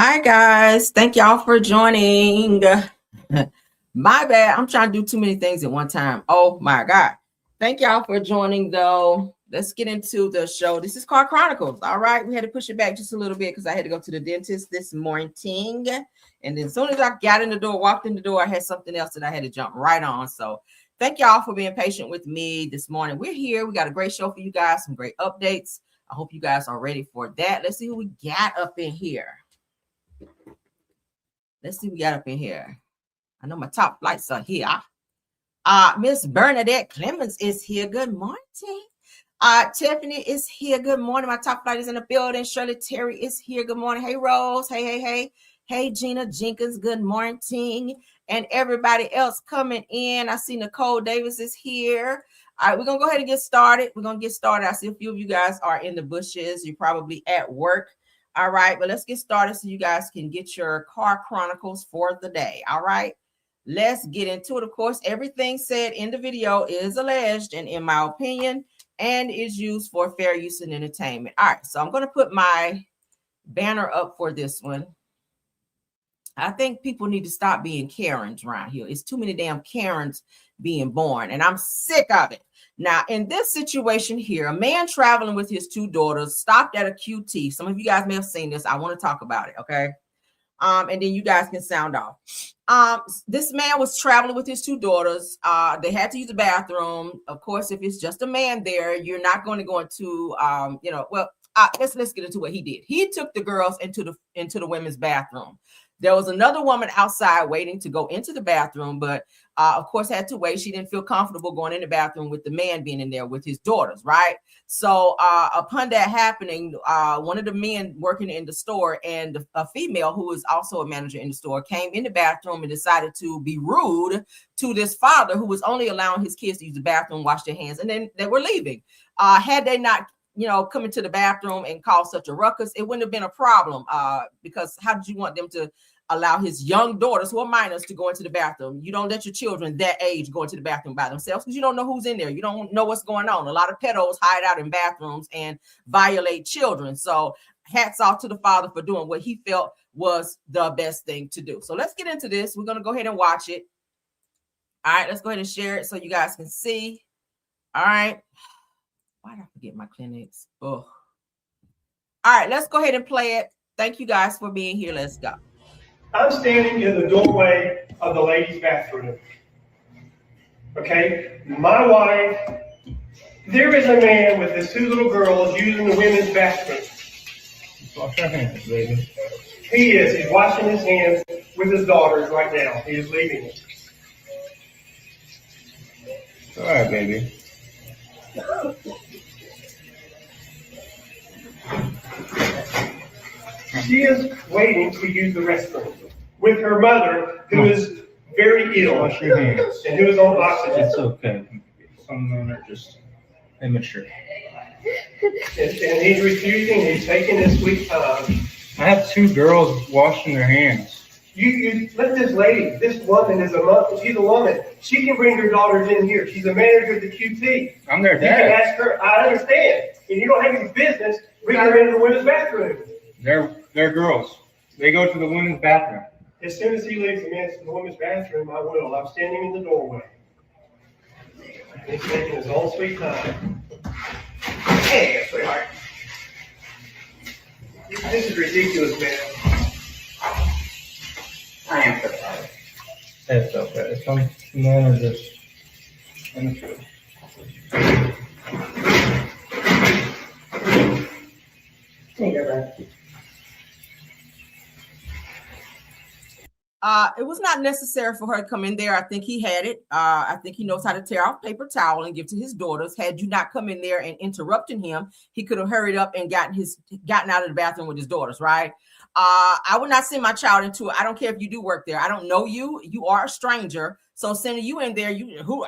Hi guys, thank y'all for joining. My bad, I'm trying to do too many things at one time. Oh my God. Thank y'all for joining though. Let's get into the show. This is Car Chronicles. All right, we had to push it back just a little bit because I had to go to the dentist this morning. And then as soon as I got in the door, walked in the door, I had something else that I had to jump right on. So thank y'all for being patient with me this morning. We're here. We got a great show for you guys, some great updates. I hope you guys are ready for that. Let's see who we got up in here. Let's see what we got up in here. I know my top flights are here. Miss Bernadette Clemens is here. Good morning. Tiffany is here. Good morning. My top flight is in the building. Shirley Terry is here. Good morning. Hey, Rose. Hey. Hey, Gina Jenkins. Good morning. And everybody else coming in. I see Nicole Davis is here. All right, we're going to go ahead and get started. I see a few of you guys are in the bushes. You're probably at work. All right, but let's get started so you guys can get your Car Chronicles for the day. All right, let's get into it. Of course, everything said in the video is alleged and in my opinion and is used for fair use and entertainment. All right, so I'm going to put my banner up for this one. I think people need to stop being Karens around here. It's too many damn Karens being born, and I'm sick of it. Now, in this situation here, a man traveling with his two daughters stopped at a QT. Some of you guys may have seen this. I want to talk about it, okay? And then you guys can sound off. This man was traveling with his two daughters. They had to use the bathroom. Of course, if it's just a man there, you're not going to go into, let's get into what he did. He took the girls into the women's bathroom. There was another woman outside waiting to go into the bathroom, but of course had to wait. She didn't feel comfortable going in the bathroom with the man being in there with his daughters, right? So upon that happening, one of the men working in the store and a female who was also a manager in the store came in the bathroom and decided to be rude to this father who was only allowing his kids to use the bathroom, wash their hands, and then they were leaving. Had they not come into the bathroom and cause such a ruckus, it wouldn't have been a problem because how did you want them to allow his young daughters who are minors to go into the bathroom? You don't let your children that age go into the bathroom by themselves because you don't know who's in there. You don't know what's going on. A lot of pedos hide out in bathrooms and violate children. So hats off to the father for doing what he felt was the best thing to do. So let's get into this. We're going to go ahead and watch it. All right, let's go ahead and share it so you guys can see. All right. Why did I forget my clinics? Oh. All right, let's go ahead and play it. Thank you guys for being here. Let's go. I'm standing in the doorway of the ladies' bathroom. Okay, my wife, there is a man with his two little girls using the women's bathroom. Wash your hands, baby. He is. He's washing his hands with his daughters right now. He is leaving it. It's all right, baby. She is waiting to use the restroom with her mother, who is very ill. Wash your hands. And who is on oxygen. It's okay. Some men are just immature. And he's refusing. He's taking his sweet time. I have two girls washing their hands. You let this lady, this woman is a mother. She's a woman. She can bring her daughters in here. She's a manager at the QT. I'm their You can dad. ask her. I understand. And you don't have any business bringing her into the women's bathroom. They're girls. They go to the women's bathroom. As soon as he leaves the women's bathroom, I will. I'm standing in the doorway. He's taking his own sweet time. Hey, sweetheart. This is ridiculous, man. I am so sorry. It's okay. Some men are just immature. Take it back. It was not necessary for her to come in there. I think he had it. I think he knows how to tear off paper towel and give to his daughters. Had you not come in there and interrupted him, he could have hurried up and gotten out of the bathroom with his daughters, right? I would not send my child into it. I don't care if you do work there. I don't know you. You are a stranger. So sending you in there,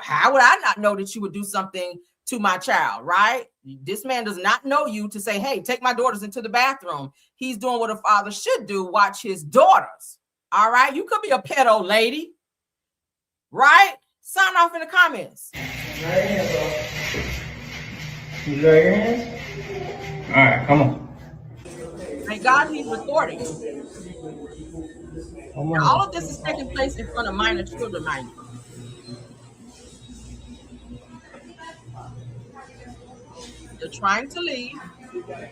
how would I not know that you would do something to my child, right? This man does not know you to say, hey, take my daughters into the bathroom. He's doing what a father should do, watch his daughters. All right, you could be a pedo lady, right? Sign off in the comments. You got your hands? All right, come on. Thank God he's recording. Now, all of this is taking place in front of minor children, mind you. They're trying to leave. You got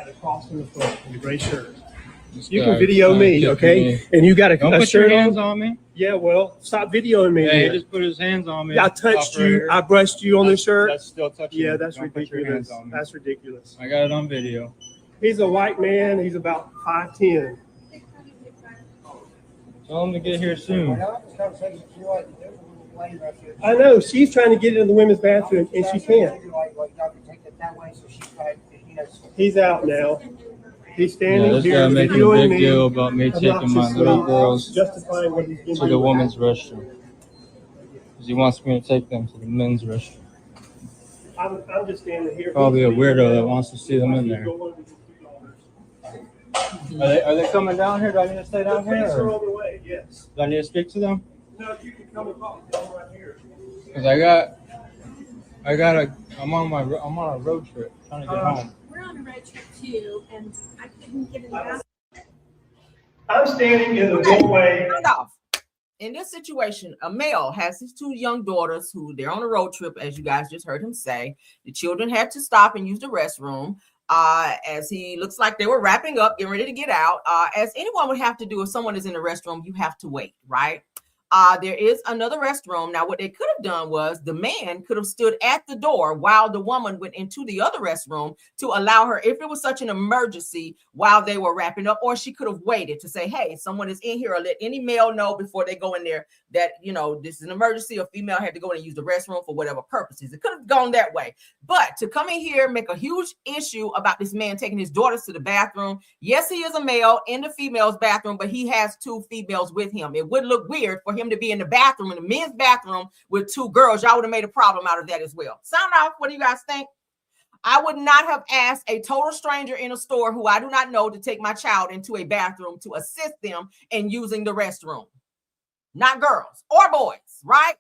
a cross in the foot and a gray shirt. You can video me, okay? And you got a Don't put your hands on me. Yeah, well, stop videoing me. Yeah, he just put his hands on me. I touched you. I brushed you on the shirt. That's still touching. Yeah, me. that's Don't put your hands ridiculous. on me. That's ridiculous. I got it on video. He's a white man. He's about 5'10". Tell him to get here soon. I know. She's trying to get into the women's bathroom, and she can't. He's out now. He's standing this here guy making a videoing big me. deal about me taking my little girls Justifying what he's doing to the women's restroom. Because he wants me to take them to the men's restroom. I'm just standing here. Probably a weirdo that wants to see them in there. Are they coming down here? Do I need to stay down here? The police are on the way, yes. Do I need to speak to them? No, you can come and talk to them right here. Because I'm on a road trip trying to get home. We're on a road trip too, and I couldn't get in the bathroom. I'm standing in the doorway. In this situation, a male has his two young daughters who they're on a road trip, as you guys just heard him say. The children had to stop and use the restroom. As he looks like they were wrapping up, getting ready to get out. As anyone would have to do if someone is in the restroom, you have to wait, right? There is another restroom. Now, what they could have done was the man could have stood at the door while the woman went into the other restroom to allow her, if it was such an emergency, while they were wrapping up, or she could have waited to say, hey, someone is in here, or let any male know before they go in there that, you know, this is an emergency. A female had to go in and use the restroom for whatever purposes. It could have gone that way. But to come in here, make a huge issue about this man taking his daughters to the bathroom. Yes, he is a male in the female's bathroom, but he has two females with him. It would look weird for him to be in the bathroom, in the men's bathroom with two girls. Y'all would have made a problem out of that as well. Sound off. What do you guys think? I would not have asked a total stranger in a store who I do not know to take my child into a bathroom to assist them in using the restroom. Not girls or boys, right?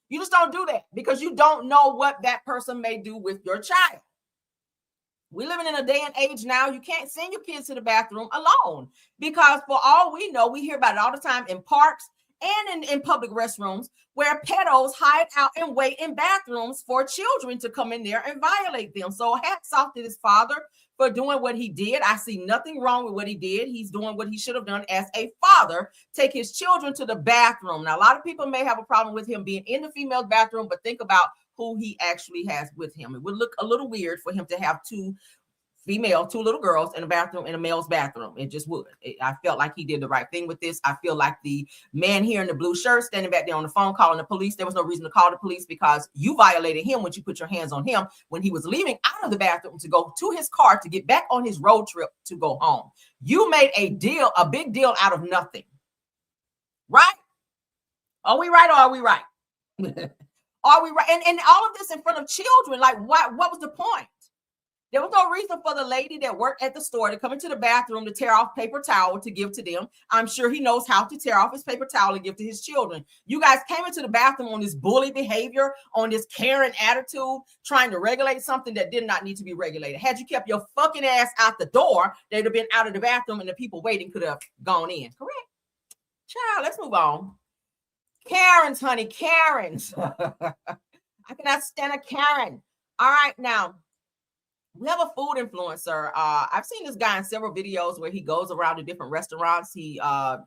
You just don't do that because you don't know what that person may do with your child. We're living in a day and age now. You can't send your kids to the bathroom alone because for all we know, we hear about it all the time in parks and in public restrooms where pedos hide out and wait in bathrooms for children to come in there and violate them. So hats off to this father for doing what he did. I see nothing wrong with what he did. He's doing what he should have done as a father, take his children to the bathroom. Now, a lot of people may have a problem with him being in the female bathroom, but think about who he actually has with him. It would look a little weird for him to have two little girls in a bathroom, in a male's bathroom. It just would. I felt like he did the right thing with this. I feel like the man here in the blue shirt standing back there on the phone calling the police. There was no reason to call the police because you violated him when you put your hands on him when he was leaving out of the bathroom to go to his car to get back on his road trip to go home. You made a big deal out of nothing. Right? Are we right or are we right? Are we right? And all of this in front of children, like what was the point? There was no reason for the lady that worked at the store to come into the bathroom to tear off paper towel to give to them. I'm sure he knows how to tear off his paper towel and give to his children. You guys came into the bathroom on this bully behavior, on this Karen attitude, trying to regulate something that did not need to be regulated. Had you kept your fucking ass out the door, they'd have been out of the bathroom and the people waiting could have gone in. Correct? Child, let's move on. Karens, honey, Karens. I cannot stand a Karen. All right, now. We have a food influencer. I've seen this guy in several videos where he goes around to different restaurants. He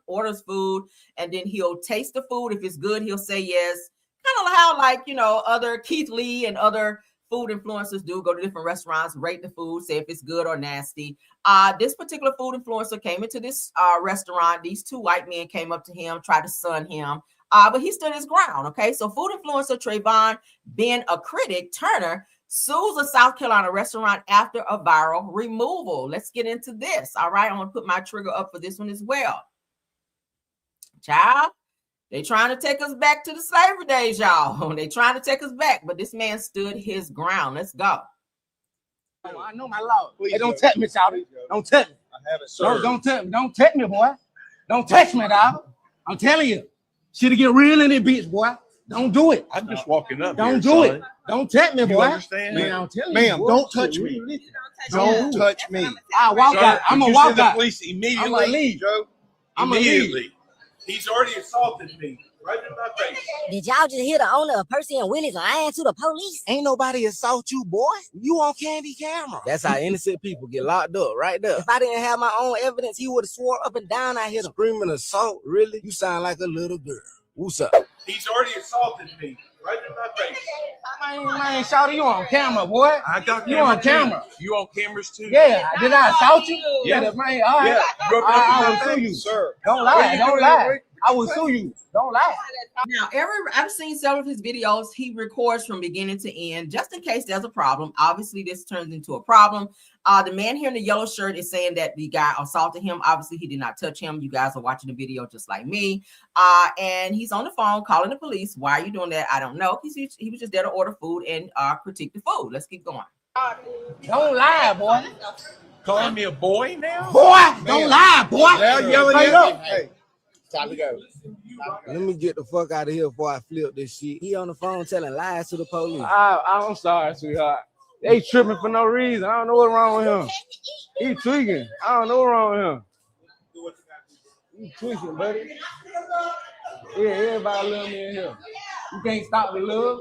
orders food and then he'll taste the food. If it's good, he'll say yes. Kind of how like, you know, other Keith Lee and other food influencers do, go to different restaurants, rate the food, say if it's good or nasty. This particular food influencer came into this restaurant. These two white men came up to him, tried to sun him, but he stood his ground. Okay, so food influencer Trayvon, being a critic, Turner, sues a South Carolina restaurant after a viral removal. Let's get into this. All right, I'm going to put my trigger up for this one as well. Child, they trying to take us back to the slavery days, y'all. They trying to take us back, but this man stood his ground. Let's go. I know my law. Hey, don't touch me, Shawty. Don't touch me. I have it, sir. Don't touch me. Don't touch me, boy. Don't touch me, dog. I'm telling you. Shit'll get real in this bitch, boy. Don't do it. I'm just walking up. Don't here, do son. it. Don't touch me, You boy. understand? Man, I'm telling Ma'am, you, boy. don't touch me. Don't touch me. I walk Sir, out. I'm would gonna you walk send the out. police I'm immediately. gonna leave. Joe, I'm gonna leave. Immediately. He's already assaulted me right in my face. Did y'all just hear the owner of Percy and Willie's lying to the police? Ain't nobody assault you, boy. You on candy camera. That's how innocent people get locked up right there. If I didn't have my own evidence, he would have swore up and down I hit him. Screaming assault, really? You sound like a little girl. What's up? He's already assaulted me right in my face. Man, shawty, you on camera, boy. I got You on camera. You on cameras too? Yeah, did I assault you? Yeah. Man, all right. Yeah. You I will sue you. sir. Don't lie, don't lie. I will sue you. Don't lie. Now, I've seen several of his videos. He records from beginning to end, just in case there's a problem. Obviously, this turns into a problem. The man here in the yellow shirt is saying that the guy assaulted him. Obviously, he did not touch him. You guys are watching the video just like me. And he's on the phone calling the police. Why are you doing that? I don't know. He was just there to order food and critique the food. Let's keep going. Don't lie, boy. Calling me a boy now? Boy, don't lie, boy. They're yelling Straight at me. up. Hey, time to go. Let me get the fuck out of here before I flip this shit. He on the phone telling lies to the police. I'm sorry, sweetheart. They tripping for no reason. I don't know what's wrong with him. He tweaking. I don't know what's wrong with him. He tweaking, buddy. Yeah, everybody love me in here. You can't stop the love.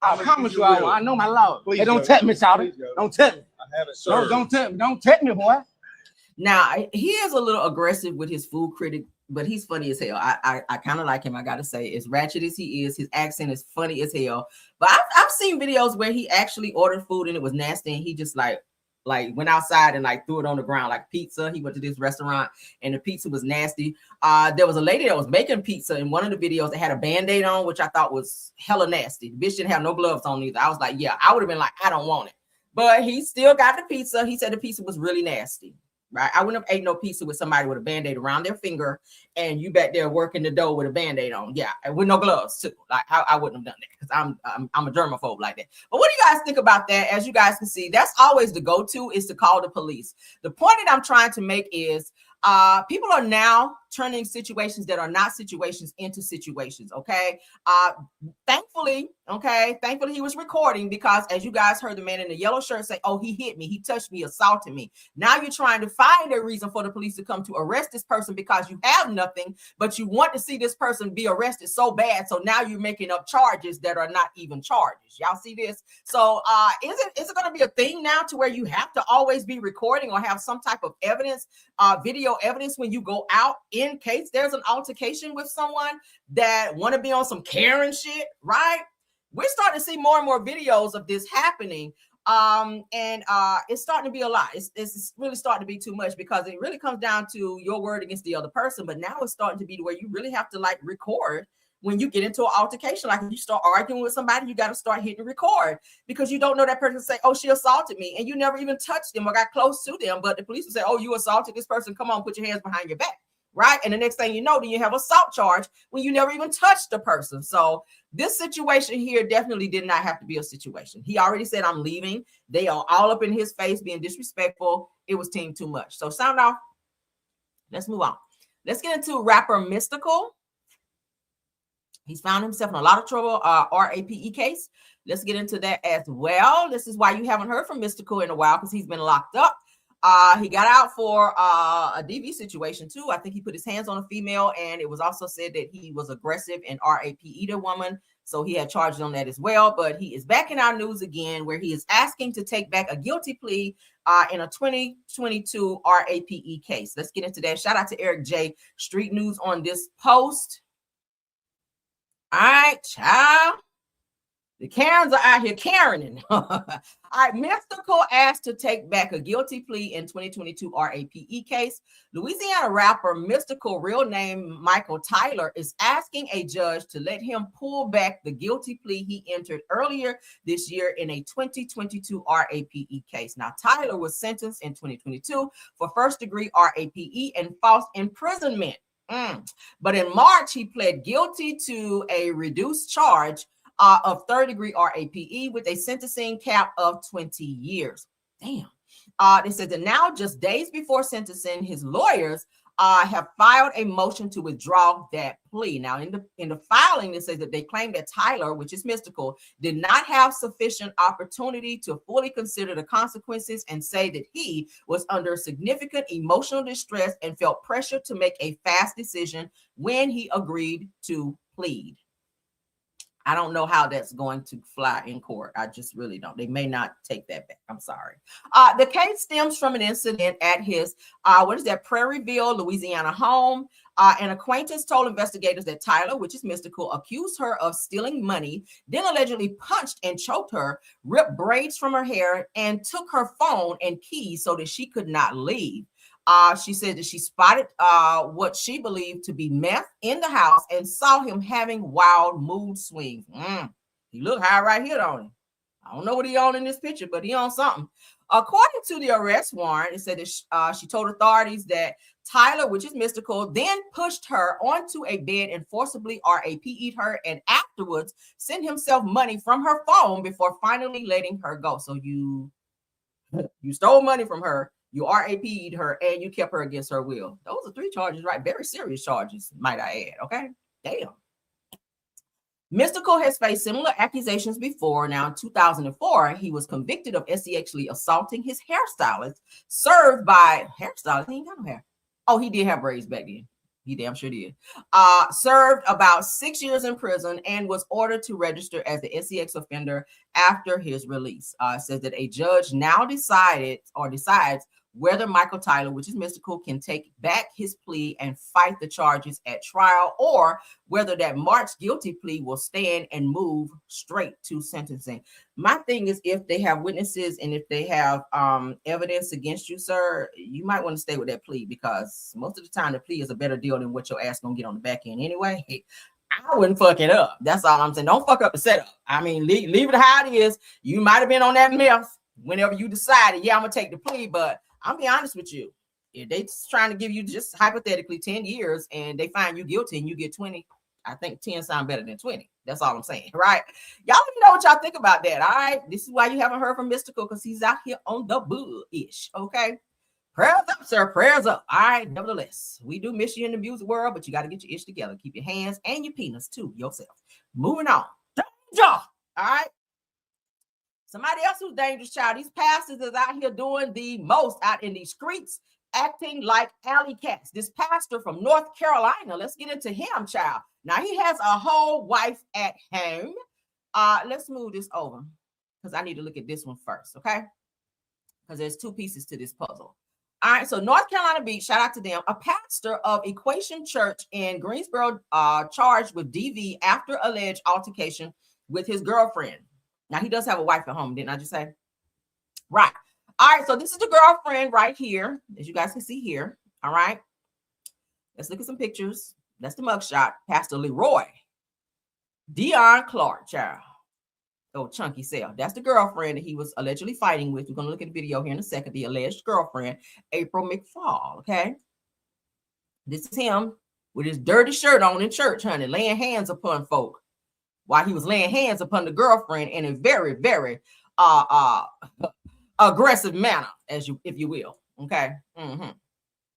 I promise you, I know my law. Please, Hey, don't Joe. touch me, Shawty. Please, Joe. Don't touch me. I haven't, sir. Don't touch me. Don't touch me, boy. Now, he is a little aggressive with his food critic, but he's funny as hell. I kind of like him, I got to say. As ratchet as he is, his accent is funny as hell. But I've seen videos where he actually ordered food and it was nasty, and he just like went outside and like threw it on the ground like pizza. He went to this restaurant and the pizza was nasty. There was a lady that was making pizza in one of the videos that had a Band-Aid on, which I thought was hella nasty. The bitch didn't have no gloves on either. I was like, yeah, I would have been like, I don't want it. But he still got the pizza. He said the pizza was really nasty. Right, I wouldn't have ate no pizza with somebody with a Band-Aid around their finger and you back there working the dough with a Band-Aid on. Yeah, and with no gloves too. Like I wouldn't have done that because I'm a germaphobe like that. But what do you guys think about that? As you guys can see, that's always the go-to is to call the police. The point that I'm trying to make is people are now turning situations that are not situations into situations. Okay. Thankfully he was recording because as you guys heard the man in the yellow shirt say, oh, he hit me, he touched me, assaulted me. Now you're trying to find a reason for the police to come to arrest this person because you have nothing, but you want to see this person be arrested so bad. So now you're making up charges that are not even charges. Y'all see this? So is it going to be a thing now to where you have to always be recording or have some type of evidence, video evidence when you go out in case there's an altercation with someone that want to be on some Karen shit, right? We're starting to see more and more videos of this happening. And it's starting to be a lot. It's really starting to be too much because it really comes down to your word against the other person. But now it's starting to be where you really have to like record when you get into an altercation. Like if you start arguing with somebody, you got to start hitting record because you don't know that person say, oh, she assaulted me. And you never even touched them or got close to them. But the police will say, oh, you assaulted this person. Come on, put your hands behind your back. Right. And the next thing you know, then you have assault charge when you never even touched the person. So this situation here definitely did not have to be a situation. He already said, I'm leaving. They are all up in his face being disrespectful. It was team too much. So sound off. Let's move on. Let's get into rapper Mystikal. He's found himself in a lot of trouble, RAPE case. Let's get into that as well. This is why you haven't heard from Mystikal in a while because he's been locked up. He got out for a DV situation too. I think he put his hands on a female, and it was also said that he was aggressive and RAPE'd a woman. So he had charges on that as well. But he is back in our news again, where he is asking to take back a guilty plea in a 2022 RAPE case. Let's get into that. Shout out to Eric J. Street News on this post. All right, child. The Karens are out here Karening. All right, Mystikal asked to take back a guilty plea in 2022 RAPE case. Louisiana rapper Mystikal, real name Michael Tyler, is asking a judge to let him pull back the guilty plea he entered earlier this year in a 2022 RAPE case. Now, Tyler was sentenced in 2022 for first-degree RAPE and false imprisonment. But in March, he pled guilty to a reduced charge of third-degree RAPE with a sentencing cap of 20 years. Damn. They said that now, just days before sentencing, his lawyers have filed a motion to withdraw that plea. Now, in the filing, it says that they claim that Tyler, which is Mystikal, did not have sufficient opportunity to fully consider the consequences and say that he was under significant emotional distress and felt pressure to make a fast decision when he agreed to plead. I don't know how that's going to fly in court. I just really don't. They may not take that back. I'm sorry. The case stems from an incident at his, Prairieville, Louisiana home. An acquaintance told investigators that Tyler, which is Mystikal, accused her of stealing money, then allegedly punched and choked her, ripped braids from her hair, and took her phone and keys so that she could not leave. She said that she spotted what she believed to be meth in the house and saw him having wild mood swings. He looked high right here, don't he? I don't know what he on in this picture, but he on something. According to the arrest warrant, it said that she told authorities that Tyler, which is Mystikal, then pushed her onto a bed and forcibly RAP'd her, and afterwards sent himself money from her phone before finally letting her go. So you stole money from her, you RAP'd her, and you kept her against her will. Those are 3 charges, right? Very serious charges, might I add, okay? Damn. Mystikal has faced similar accusations before. Now, in 2004, he was convicted of sexually assaulting his hairstylist, served by hairstylist. He ain't got no hair. Oh, he did have braids back then. He damn sure did. Served about 6 years in prison and was ordered to register as the SEX offender after his release. It says that a judge now decides whether Michael Tyler, which is Mystikal, can take back his plea and fight the charges at trial, or whether that March guilty plea will stand and move straight to sentencing. My thing is, if they have witnesses and if they have evidence against you, sir, you might want to stay with that plea, because most of the time the plea is a better deal than what your ass gonna get on the back end anyway. I wouldn't fuck it up. That's all I'm saying. Don't fuck up the setup. I mean, leave it how it is. You might have been on that meth whenever you decided, yeah, I'm gonna take the plea, but I'll be honest with you. If they trying to give you, just hypothetically, 10 years and they find you guilty and you get 20, I think 10 sound better than 20. That's all I'm saying, right? Y'all let me know what y'all think about that, all right? This is why you haven't heard from Mystikal, because he's out here on the bull-ish, okay? Prayers up, sir. Prayers up. All right, nevertheless, we do miss you in the music world, but you got to get your ish together. Keep your hands and your penis to yourself. Moving on. Danger. All right? Somebody else who's dangerous, child. These pastors is out here doing the most out in these streets, acting like alley cats. This pastor from North Carolina, let's get into him, child. Now, he has a whole wife at home. Let's move this over, because I need to look at this one first, okay? Because there's 2 pieces to this puzzle. All right, so North Carolina Beach, shout out to them. A pastor of Equation Church in Greensboro charged with DV after alleged altercation with his girlfriend. Now, he does have a wife at home, didn't I just say? Right. All right, so this is the girlfriend right here, as you guys can see here. All right. Let's look at some pictures. That's the mugshot. Pastor Leroy. Dion Clark, child. Oh, chunky cell. That's the girlfriend that he was allegedly fighting with. We're going to look at the video here in a second. The alleged girlfriend, April McFall, okay? This is him with his dirty shirt on in church, honey, laying hands upon folk, while he was laying hands upon the girlfriend in a very, very aggressive manner, if you will. Okay.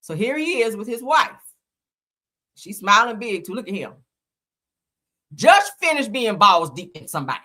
So here he is with his wife. She's smiling big too. Look at him. Just finished being balls deep in somebody.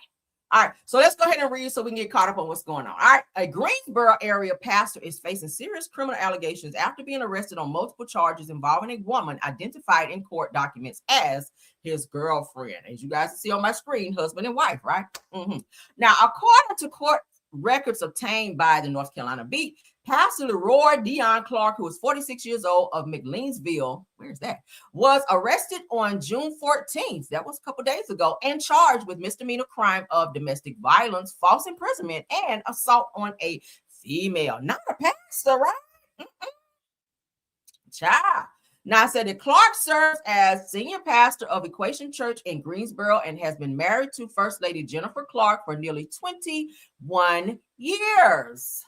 All right, so let's go ahead and read so we can get caught up on what's going on. All right, a Greensboro area pastor is facing serious criminal allegations after being arrested on multiple charges involving a woman identified in court documents as his girlfriend. As you guys see on my screen, husband and wife, right? Now, according to court records obtained by the North Carolina Beat, Pastor Leroy Dion Clark, who was 46 years old of McLeansville, where's that, was arrested on June 14th, that was a couple days ago, and charged with misdemeanor crime of domestic violence, false imprisonment, and assault on a female. Not a pastor, right? Child. Now, I said that Clark serves as senior pastor of Equation Church in Greensboro and has been married to First Lady Jennifer Clark for nearly 21 years.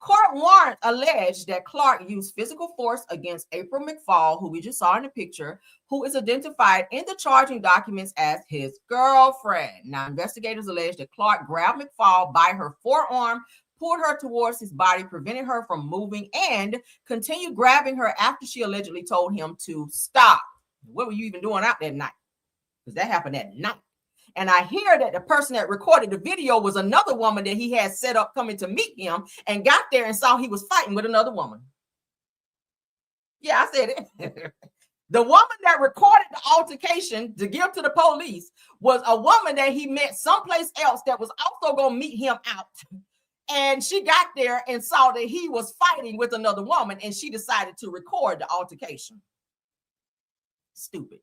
Court warrant alleged that Clark used physical force against April McFall, who we just saw in the picture, who is identified in the charging documents as his girlfriend. Now, investigators allege that Clark grabbed McFall by her forearm, pulled her towards his body, prevented her from moving, and continued grabbing her after she allegedly told him to stop. What were you even doing out that night? Because that happened at night. And I hear that the person that recorded the video was another woman that he had set up coming to meet him and got there and saw he was fighting with another woman. Yeah, I said it. The woman that recorded the altercation to give to the police was a woman that he met someplace else that was also going to meet him out. And she got there and saw that he was fighting with another woman, and she decided to record the altercation. Stupid.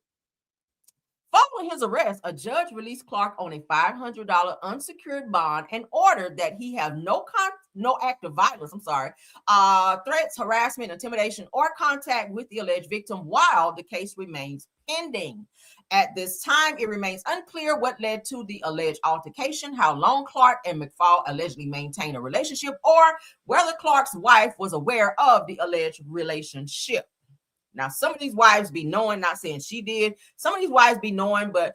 Following his arrest, a judge released Clark on a $500 unsecured bond and ordered that he have no act of violence, threats, harassment, intimidation, or contact with the alleged victim while the case remains pending. At this time, it remains unclear what led to the alleged altercation, how long Clark and McFall allegedly maintained a relationship, or whether Clark's wife was aware of the alleged relationship. Now, some of these wives be knowing, not saying she did. Some of these wives be knowing, but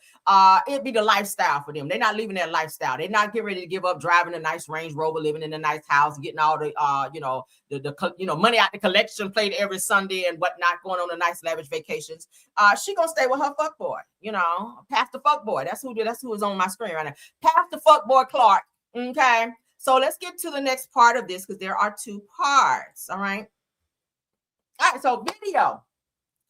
it'd be the lifestyle for them. They're not living that lifestyle. They're not getting ready to give up driving a nice Range Rover, living in a nice house, getting all the money out the collection plate every Sunday and whatnot, going on a nice lavish vacations. She gonna stay with her fuckboy, Pastor Fuckboy. That's who is on my screen right now. Pastor Fuckboy Clark. Okay, so let's get to the next part of this because there are two parts. All right, so video.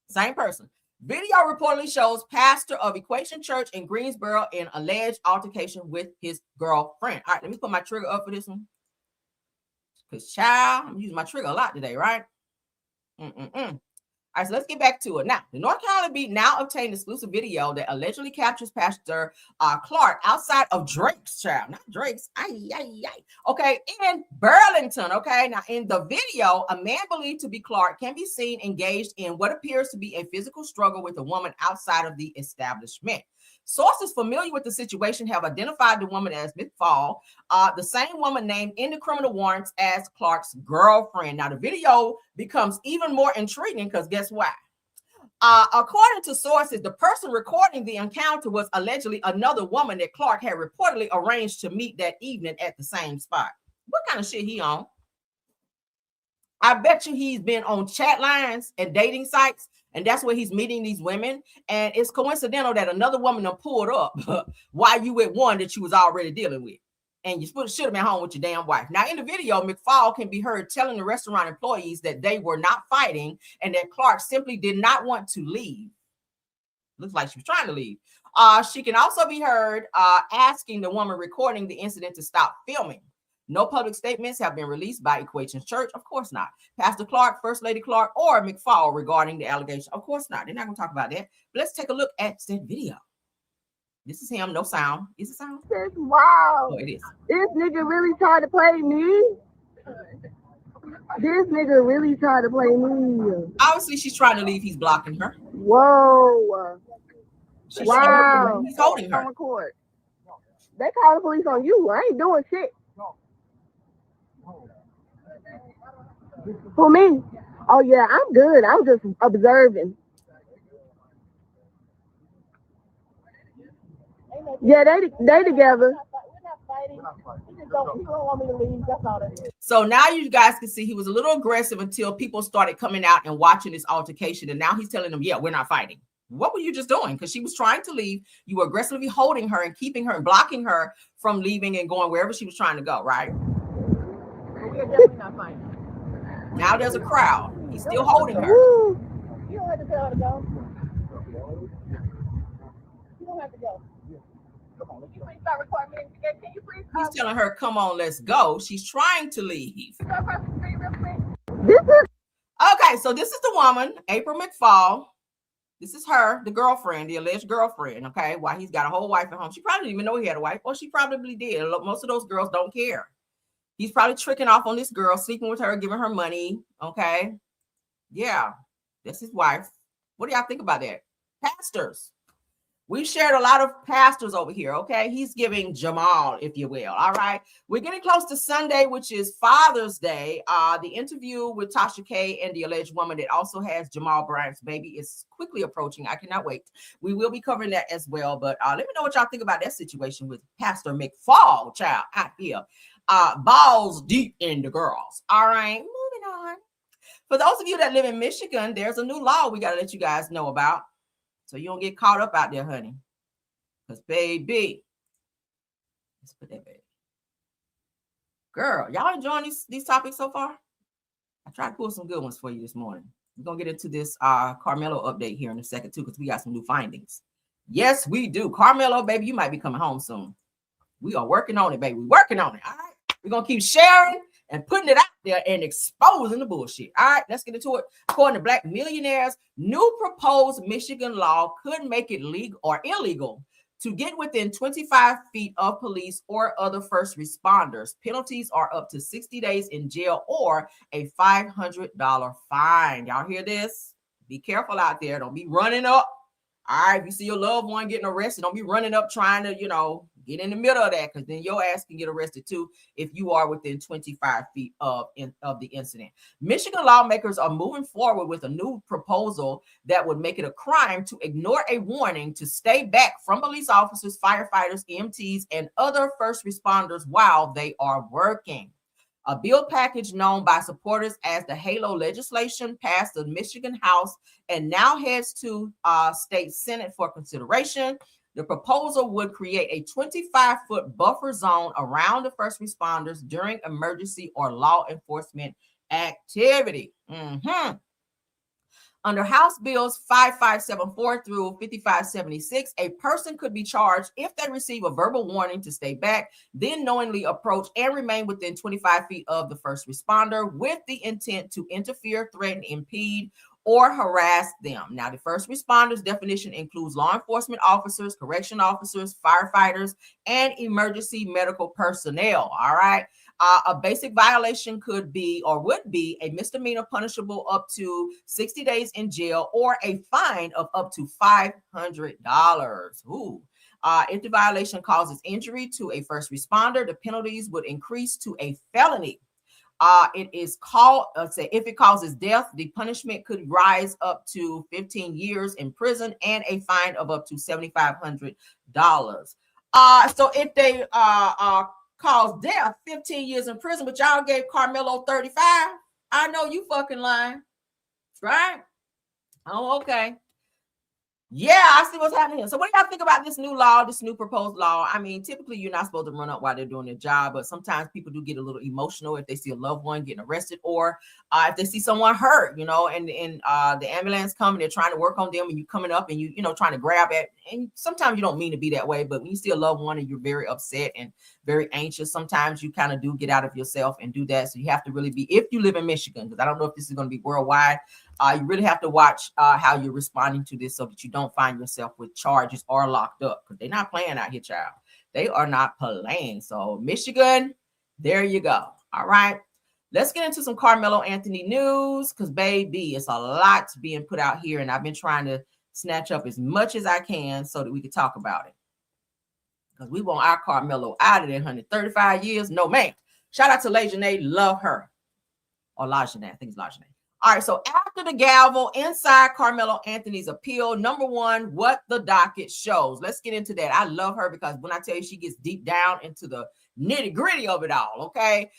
Same person. Video reportedly shows pastor of Equation Church in Greensboro in alleged altercation with his girlfriend. All right, let me put my trigger up for this one. Because, child, I'm using my trigger a lot today, right? All right, so let's get back to it. Now, the North Carolina Beat now obtained exclusive video that allegedly captures Pastor Clark outside of Drake's, child. Not Drake's. Okay, in Burlington. Okay, now in the video, a man believed to be Clark can be seen engaged in what appears to be a physical struggle with a woman outside of the establishment. Sources familiar with the situation have identified the woman as McFall, the same woman named in the criminal warrants as Clark's girlfriend. Now, the video becomes even more intriguing because guess what? According to sources, the person recording the encounter was allegedly another woman that Clark had reportedly arranged to meet that evening at the same spot. What kind of shit he on? I bet you he's been on chat lines and dating sites, and that's where he's meeting these women. And it's coincidental that another woman done pulled up while you with one that you was already dealing with. And you should have been home with your damn wife. Now, in the video, McFall can be heard telling the restaurant employees that they were not fighting and that Clark simply did not want to leave. Looks like she was trying to leave. She can also be heard asking the woman recording the incident to stop filming. No public statements have been released by Equation Church. Of course not. Pastor Clark, First Lady Clark, or McFall regarding the allegation. Of course not. They're not going to talk about that. But let's take a look at that video. This is him. No sound. Is it sound? Wow. Oh, it is. This nigga really tried to play me. This nigga really tried to play me. Obviously, she's trying to leave. He's blocking her. Whoa. Wow. He's holding her. They call the police on you. I ain't doing shit. For me? Oh yeah, I'm good. I'm just observing. Yeah, they together. So now you guys can see he was a little aggressive until people started coming out and watching this altercation, and now he's telling them, yeah, we're not fighting. What were you just doing? Because she was trying to leave. You were aggressively holding her and keeping her and blocking her from leaving and going wherever she was trying to go, right? We're definitely not fighting. Now there's a crowd. He's still holding her. You don't have to tell her to go. You don't have to go. Please stop recording me. Can you please? He's telling her, come on, let's go. She's trying to leave. Okay, so this is the woman, April McFall. This is her, the girlfriend, the alleged girlfriend, okay? Why he's got a whole wife at home. She probably didn't even know he had a wife. Or she probably did. Most of those girls don't care. He's probably tricking off on this girl, sleeping with her, giving her money, okay? Yeah, that's his wife. What do y'all think about that? Pastors. We've shared a lot of pastors over here, okay? He's giving Jamal, if you will, all right? We're getting close to Sunday, which is Father's Day. The interview with Tasha K and the alleged woman that also has Jamal Bryant's baby is quickly approaching. I cannot wait. We will be covering that as well, but let me know what y'all think about that situation with Pastor McFall, child, out here. balls deep in the girls. All right, moving on. For those of you that live in Michigan, there's a new law we got to let you guys know about, so you don't get caught up out there, honey. Because, baby, let's put that baby. Girl, y'all enjoying these topics so far? I tried to pull some good ones for you this morning. We're going to get into this Karmelo update here in a second, too, because we got some new findings. Yes, we do. Karmelo, baby, you might be coming home soon. We are working on it, baby. We're working on it, all right? We're going to keep sharing and putting it out there and exposing the bullshit. All right, let's get into it. According to Black millionaires, new proposed Michigan law could make it legal or illegal to get within 25 feet of police or other first responders. Penalties are up to 60 days in jail or a $500 fine. Y'all hear this? Be careful out there. Don't be running up. All right, if you see your loved one getting arrested, don't be running up trying to, get in the middle of that, because then your ass can get arrested too if you are within 25 feet of the incident. Michigan lawmakers are moving forward with a new proposal that would make it a crime to ignore a warning to stay back from police officers, firefighters, EMTs, and other first responders while they are working. A bill package known by supporters as the HALO legislation passed the Michigan House and now heads to state Senate for consideration. The proposal would create a 25-foot buffer zone around the first responders during emergency or law enforcement activity. Under House Bills 5574 through 5576, a person could be charged if they receive a verbal warning to stay back, then knowingly approach and remain within 25 feet of the first responder with the intent to interfere, threaten, impede, or harass them. Now, the first responders definition includes law enforcement officers, correction officers, firefighters, and emergency medical personnel. All right. A basic violation could be or would be a misdemeanor punishable up to 60 days in jail or a fine of up to $500. Ooh. If the violation causes injury to a first responder, the penalties would increase to a felony. It is called, if it causes death, the punishment could rise up to 15 years in prison and a fine of up to $7,500. So if they cause death, 15 years in prison, but y'all gave Karmelo 35, I know you fucking lying, right? Oh, okay. Yeah, I see what's happening here. So what do y'all think about this new law, this new proposed law? I mean, typically you're not supposed to run up while they're doing their job, but sometimes people do get a little emotional if they see a loved one getting arrested or if they see someone hurt, and the ambulance coming, they're trying to work on them and you coming up and you trying to grab at, and sometimes you don't mean to be that way, but when you see a loved one and you're very upset and very anxious, sometimes you kind of do get out of yourself and do that. So you have to really be, if you live in Michigan, because I don't know if this is going to be worldwide, you really have to watch how you're responding to this so that you don't find yourself with charges or locked up, because they're not playing out here, child. They are not playing. So Michigan, there you go. All right. Let's get into some Karmelo Anthony news, because baby, it's a lot being put out here, and I've been trying to snatch up as much as I can so that we can talk about it, because we want our Karmelo out of there, 135 years. No, man. Shout out to Lajanae. Love her. Or Lajanae. I think it's Lajanae. All right, so after the gavel inside Karmelo Anthony's appeal, number one, what the docket shows. Let's get into that. I love her because when I tell you she gets deep down into the nitty gritty of it all, okay?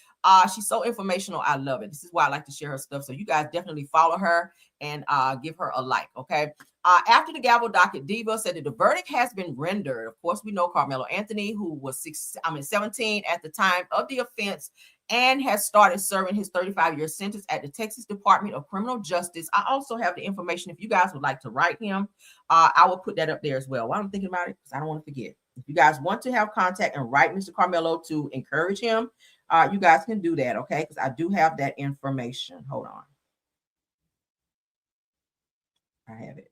She's so informational. I love it. This is why I like to share her stuff. So you guys definitely follow her and give her a like, okay? After the gavel, docket diva said that the verdict has been rendered. Of course, we know Karmelo Anthony, who was 17 at the time of the offense, and has started serving his 35-year sentence at the Texas Department of Criminal Justice. I also have the information if you guys would like to write him. I will put that up there as well. While I'm thinking about it, because I don't want to forget. If you guys want to have contact and write Mr. Karmelo to encourage him, you guys can do that, okay? Because I do have that information. Hold on. I have it.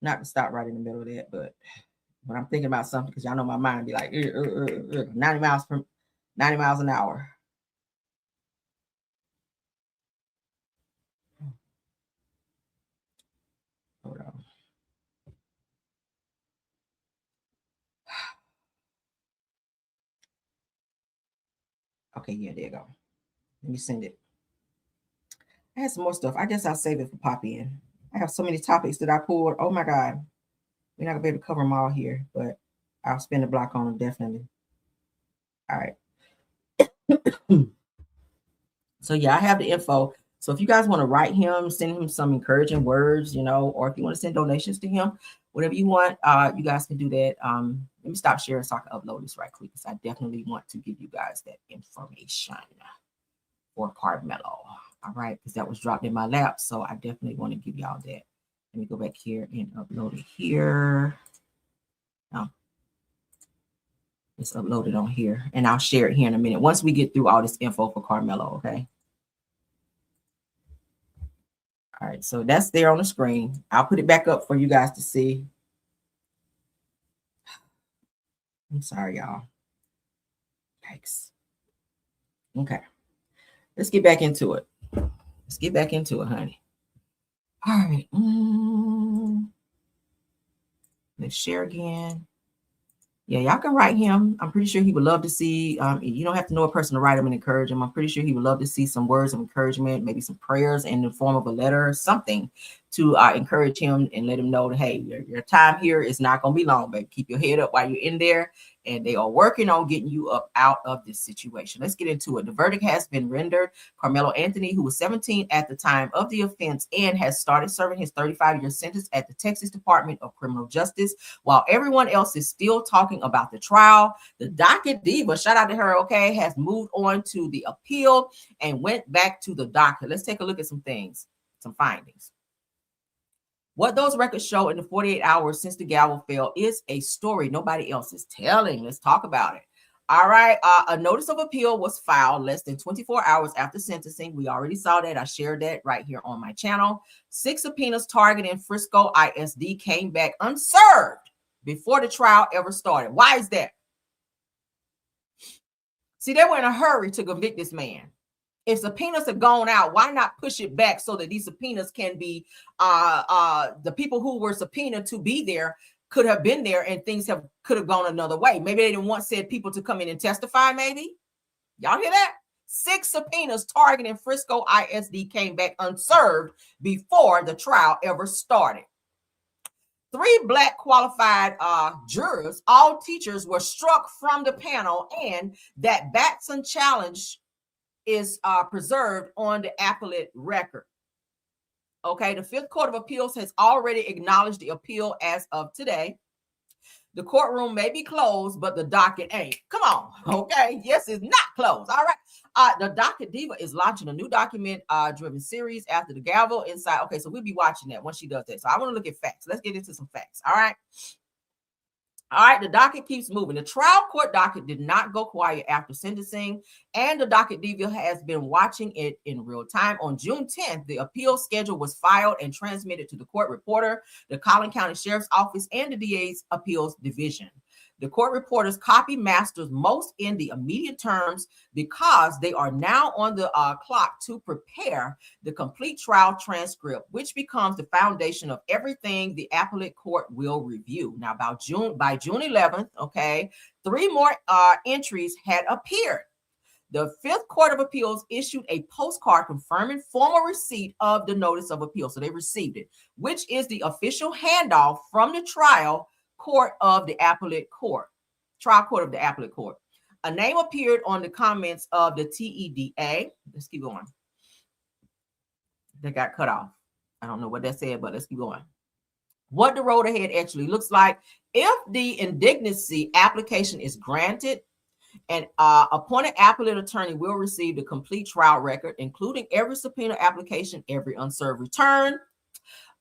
Not to stop right in the middle of that, but when I'm thinking about something, because y'all know my mind be like 90 miles an hour. Hold on. Okay, yeah, there you go. Let me send it. I had some more stuff. I guess I'll save it for pop in. I have so many topics that I pulled. Oh my God. We're not gonna be able to cover them all here, but I'll spend a block on them definitely. All right. So yeah, I have the info. So if you guys want to write him, send him some encouraging words, you know, or if you want to send donations to him, whatever you want, you guys can do that. Let me stop sharing so I can upload this right quick because I definitely want to give you guys that information for Karmelo. All right, because that was dropped in my lap. So I definitely want to give y'all that. Let me go back here and upload it here. Oh, it's uploaded on here, and I'll share it here in a minute once we get through all this info for Karmelo. Okay. All right, so that's there on the screen. I'll put it back up for you guys to see. I'm sorry, y'all. Yikes. Okay. Let's get back into it. Let's get back into it, honey. All right. Let's share again. Yeah, y'all can write him. I'm pretty sure he would love to see. You don't have to know a person to write him and encourage him. I'm pretty sure he would love to see some words of encouragement, maybe some prayers in the form of a letter or something to encourage him and let him know that, hey, your time here is not going to be long, but keep your head up while you're in there. And they are working on getting you up out of this situation. Let's get into it. The verdict has been rendered. Karmelo Anthony, who was 17 at the time of the offense and has started serving his 35-year sentence at the Texas Department of Criminal Justice, while everyone else is still talking about the trial. The docket diva, shout out to her, okay, has moved on to the appeal and went back to the docket. Let's take a look at some things, some findings. What those records show in the 48 hours since the gavel fell is a story nobody else is telling. Let's talk about it. All right. A notice of appeal was filed less than 24 hours after sentencing. We already saw that. I shared that right here on my channel. 6 subpoenas targeting Frisco ISD came back unserved before the trial ever started. Why is that? See, they were in a hurry to convict this man. If subpoenas have gone out, why not push it back so that these subpoenas can be, the people who were subpoenaed to be there could have been there and things could have gone another way. Maybe they didn't want said people to come in and testify, maybe. Y'all hear that? 6 subpoenas targeting Frisco ISD came back unserved before the trial ever started. 3 Black qualified jurors, all teachers, were struck from the panel, and that Batson challenge is preserved on the appellate record. Okay, the 5th Court of Appeals has already acknowledged the appeal as of today. The courtroom may be closed, but the docket ain't. Come on, okay? Yes, it's not closed. All right. The docket diva is launching a new document-driven series after the gavel inside. Okay, so we'll be watching that once she does that. So I want to look at facts. Let's get into some facts. All right. All right, the docket keeps moving. The trial court docket did not go quiet after sentencing, and the docket diva has been watching it in real time. On June 10th, the appeal schedule was filed and transmitted to the court reporter, the Collin County Sheriff's Office, and the DA's Appeals Division. The court reporters copy masters most in the immediate terms because they are now on the clock to prepare the complete trial transcript, which becomes the foundation of everything the appellate court will review. Now, by June 11th, okay, 3 more entries had appeared. The 5th Court of Appeals issued a postcard confirming formal receipt of the notice of appeal. So they received it, which is the official handoff from the trial court of the appellate court, trial court of the appellate court. A name appeared on the comments of the TEDA. Let's keep going. They got cut off. I don't know what that said, but let's keep going. What the road ahead actually looks like. If the indignancy application is granted, an appointed appellate attorney will receive the complete trial record, including every subpoena application, every unserved return,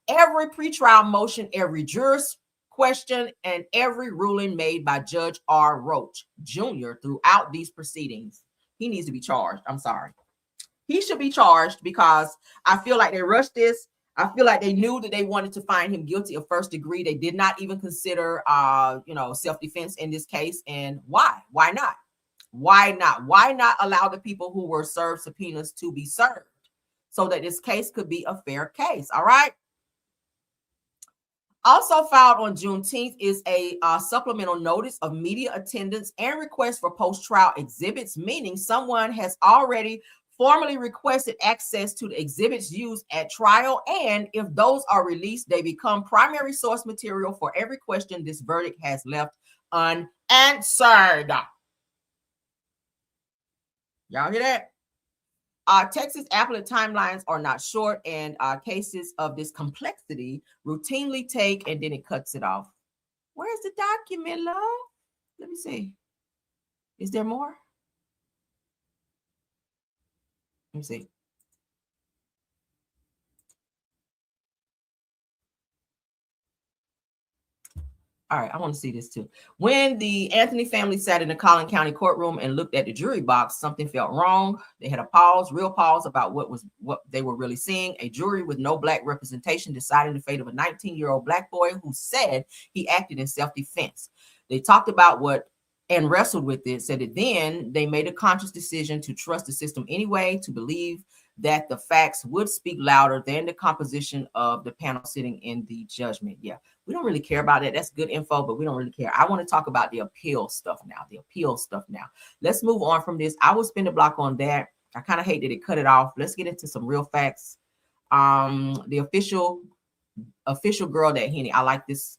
every pretrial motion, every juror's question, and every ruling made by Judge R. Roach Jr. throughout these proceedings. He needs to be charged. I'm sorry. He should be charged because I feel like they rushed this. I feel like they knew that they wanted to find him guilty of first degree. They did not even consider, self-defense in this case. And why? Why not? Why not? Why not allow the people who were served subpoenas to be served so that this case could be a fair case? All right. Also filed on Juneteenth is a supplemental notice of media attendance and request for post-trial exhibits, meaning someone has already formally requested access to the exhibits used at trial, and if those are released, they become primary source material for every question this verdict has left unanswered. Y'all hear that? Texas appellate timelines are not short, and cases of this complexity routinely take, and then it cuts it off. Where's the document, love? Let me see. Is there more? Let me see. All right, I want to see this too. When the Anthony family sat in the Collin County courtroom and looked at the jury box, something felt wrong. They had a pause, real pause about what they were really seeing. A jury with no black representation deciding the fate of a 19-year-old black boy who said he acted in self-defense. They talked about what and wrestled with it, said that then they made a conscious decision to trust the system anyway, to believe that the facts would speak louder than the composition of the panel sitting in the judgment. Yeah, we don't really care about it. That's good info, but we don't really care. I want to talk about the appeal stuff now. Let's move on from this. I will spin the block on that. I kind of hate that it cut it off. Let's get into some real facts. The official girl that Henny. I like this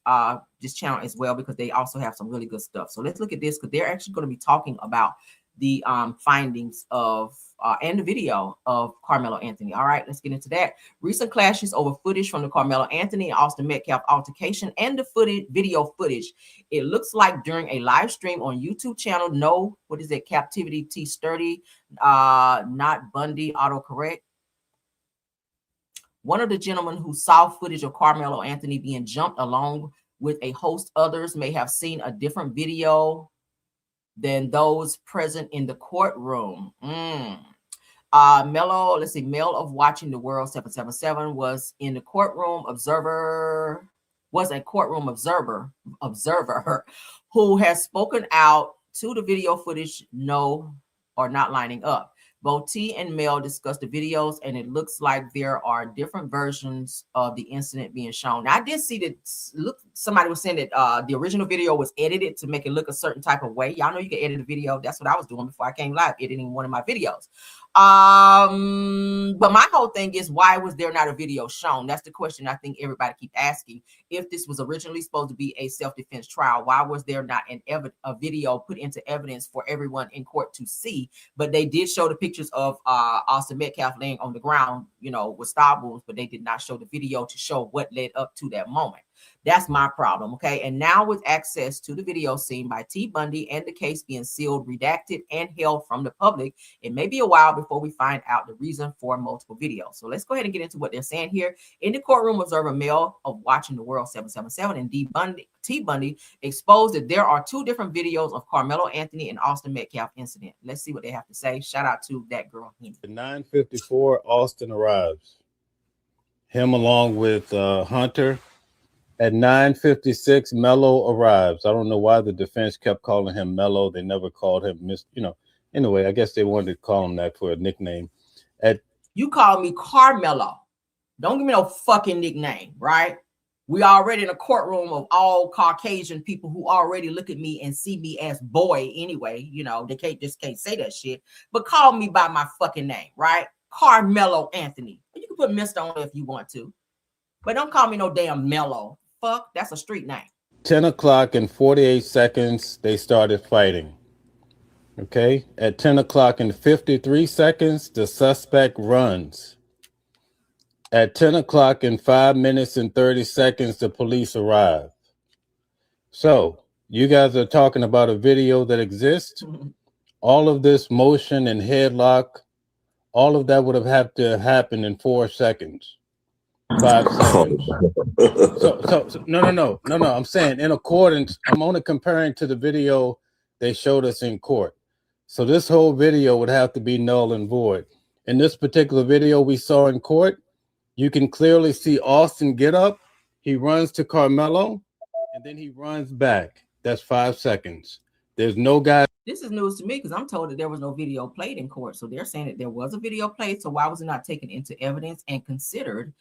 channel as well because they also have some really good stuff. So let's look at this because they're actually going to be talking about the findings of and the video of Karmelo Anthony. All right, let's get into that. Recent clashes over footage from the Karmelo Anthony and Austin Metcalf altercation and the video footage. It looks like during a live stream on YouTube channel. No, what is it? Captivity T Sturdy, not Bundy autocorrect. One of the gentlemen who saw footage of Karmelo Anthony being jumped along with a host others may have seen a different video than those present in the courtroom. Melo, let's see, Mel of Watching the World 777 was in the courtroom observer who has spoken out to the video footage no or not lining up. Both T and Mel discussed the videos, and it looks like there are different versions of the incident being shown. Now, I did see that somebody was saying that the original video was edited to make it look a certain type of way. Y'all know you can edit a video. That's what I was doing before I came live, editing one of my videos. But my whole thing is, why was there not a video shown? That's the question I think everybody keep asking. If this was originally supposed to be a self-defense trial, why was there not a video put into evidence for everyone in court to see? But they did show the pictures of Austin Metcalf laying on the ground, you know, with stab wounds, but they did not show the video to show what led up to that moment. That's my problem, okay? And now with access to the video seen by T. Bundy and the case being sealed, redacted, and held from the public, it may be a while before we find out the reason for multiple videos. So let's go ahead and get into what they're saying here. In the courtroom, observer Mel of Watching the World 777 and T. Bundy exposed that there are two different videos of Karmelo Anthony and Austin Metcalf incident. Let's see what they have to say. Shout out to that girl. At 9:54, Austin arrives. Him along with Hunter. At 9:56, Mello arrives. I don't know why the defense kept calling him Mello. They never called him Anyway, I guess they wanted to call him that for a nickname. You call me Karmelo. Don't give me no fucking nickname, right? We already in a courtroom of all Caucasian people who already look at me and see me as boy anyway. You know, they can't say that shit. But call me by my fucking name, right? Karmelo Anthony. You can put Mr. on it if you want to. But don't call me no damn Mello. Fuck, that's a street name. 10 o'clock and 48 seconds, they started fighting. Okay? At 10 o'clock and 53 seconds, the suspect runs. At 10 o'clock and 5 minutes and 30 seconds, the police arrive. So, you guys are talking about a video that exists. All of this motion and headlock, all of that would have had to happen in 4 seconds. 5 seconds. No. I'm saying in accordance, I'm only comparing to the video they showed us in court. So this whole video would have to be null and void. In this particular video we saw in court, you can clearly see Austin get up, he runs to Karmelo, and then he runs back. That's 5 seconds. There's no guy. This is news to me because I'm told that there was no video played in court. So they're saying that there was a video played. So why was it not taken into evidence and considered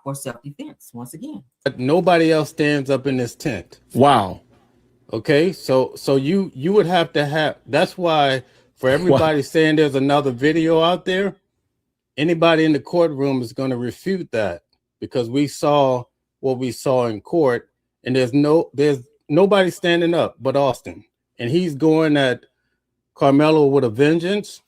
for self-defense once again? Nobody else stands up in this tent. Wow. Okay, so you would have to have. That's why for everybody saying there's another video out there, anybody in the courtroom is going to refute that because we saw what we saw in court, and there's nobody standing up but Austin. And he's going at Karmelo with a vengeance.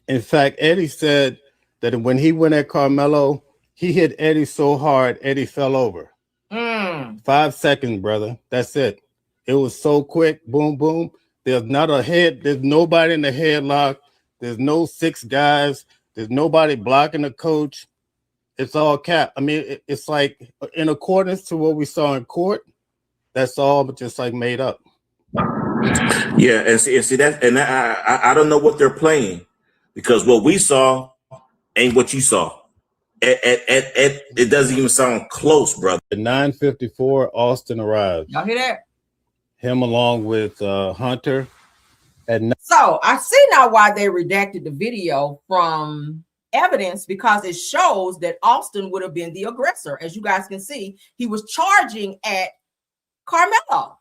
In fact, Eddie said that when he went at Karmelo, he hit Eddie so hard, Eddie fell over. 5 seconds, brother. That's it. It was so quick. Boom, boom. There's not a head. There's nobody in the headlock. There's no 6 guys. There's nobody blocking the coach. It's all cap. I mean, it's like in accordance to what we saw in court. That's all, but just like made up. Yeah, and see that, and I don't know what they're playing, because what we saw ain't what you saw. It doesn't even sound close, brother. At 9:54, Austin arrives. Y'all hear that? Him along with Hunter. So I see now why they redacted the video from evidence, because it shows that Austin would have been the aggressor. As you guys can see, he was charging at Karmelo.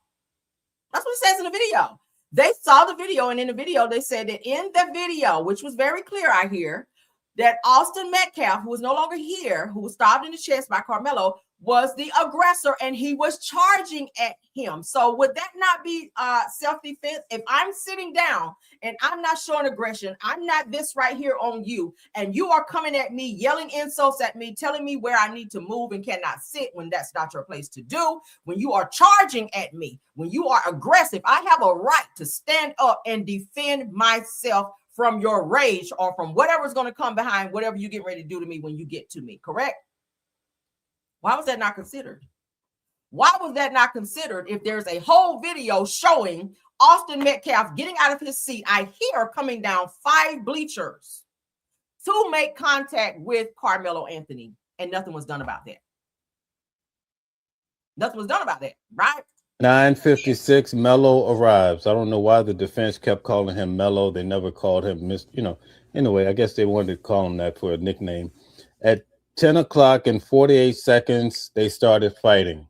That's what it says in the video. They saw the video, and in the video, they said that in the video, which was very clear, I hear, that Austin Metcalf, who was no longer here, who was stabbed in the chest by Karmelo, was the aggressor, and he was charging at him. So would that not be self-defense? If I'm sitting down and I'm not showing aggression, I'm not this right here on you, and you are coming at me, yelling insults at me, telling me where I need to move and cannot sit when that's not your place to do, when you are charging at me, when you are aggressive, I have a right to stand up and defend myself from your rage or from whatever's going to come behind whatever you get ready to do to me when you get to me, correct? Why was that not considered? Why was that not considered if there's a whole video showing Austin Metcalf getting out of his seat, I hear, coming down 5 bleachers to make contact with Karmelo Anthony, and nothing was done about that. Nothing was done about that, right? 9:56, Melo arrives. I don't know why the defense kept calling him Melo. They never called him anyway, I guess they wanted to call him that for a nickname. At 10 o'clock and 48 seconds, they started fighting.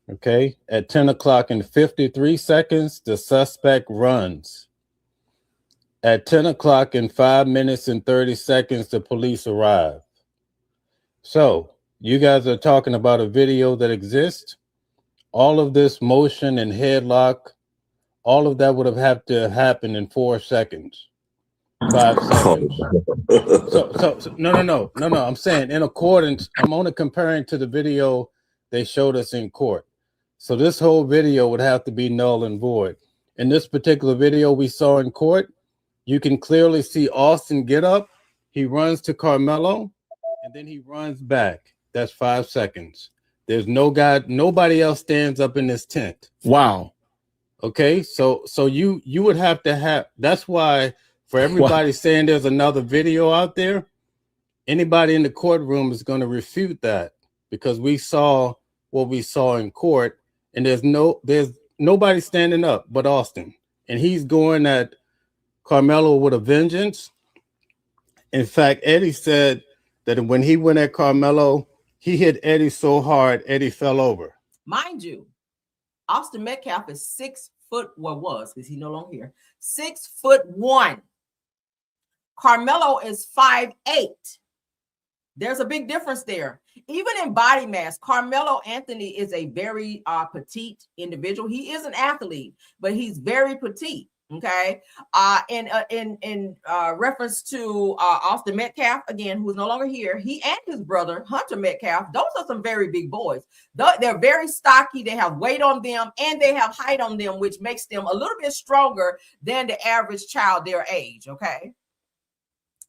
Okay. At 10 o'clock and 53 seconds, the suspect runs. At 10 o'clock and 5 minutes and 30 seconds, the police arrive. So you guys are talking about a video that exists. All of this motion and headlock, all of that would have had to happen in 4 seconds. 5 seconds. So no. I'm saying in accordance, I'm only comparing to the video they showed us in court. So this whole video would have to be null and void. In this particular video we saw in court, you can clearly see Austin get up, he runs to Karmelo, and then he runs back. That's 5 seconds. There's nobody else stands up in this tent. Wow. Okay, so you would have to have, that's why for everybody saying there's another video out there, anybody in the courtroom is going to refute that, because we saw what we saw in court, and there's nobody standing up but Austin, and he's going at Karmelo with a vengeance. In fact, Eddie said that when he went at Karmelo, he hit Eddie so hard, Eddie fell over. Mind you, Austin Metcalf is 6 foot, was, because he's no longer here, 6'1". Karmelo is 5'8". There's a big difference there. Even in body mass, Karmelo Anthony is a very petite individual. He is an athlete, but he's very petite. Okay. In reference to Austin Metcalf, again, who is no longer here, he and his brother Hunter Metcalf, those are some very big boys. They're very stocky. They have weight on them and they have height on them, which makes them a little bit stronger than the average child their age. Okay.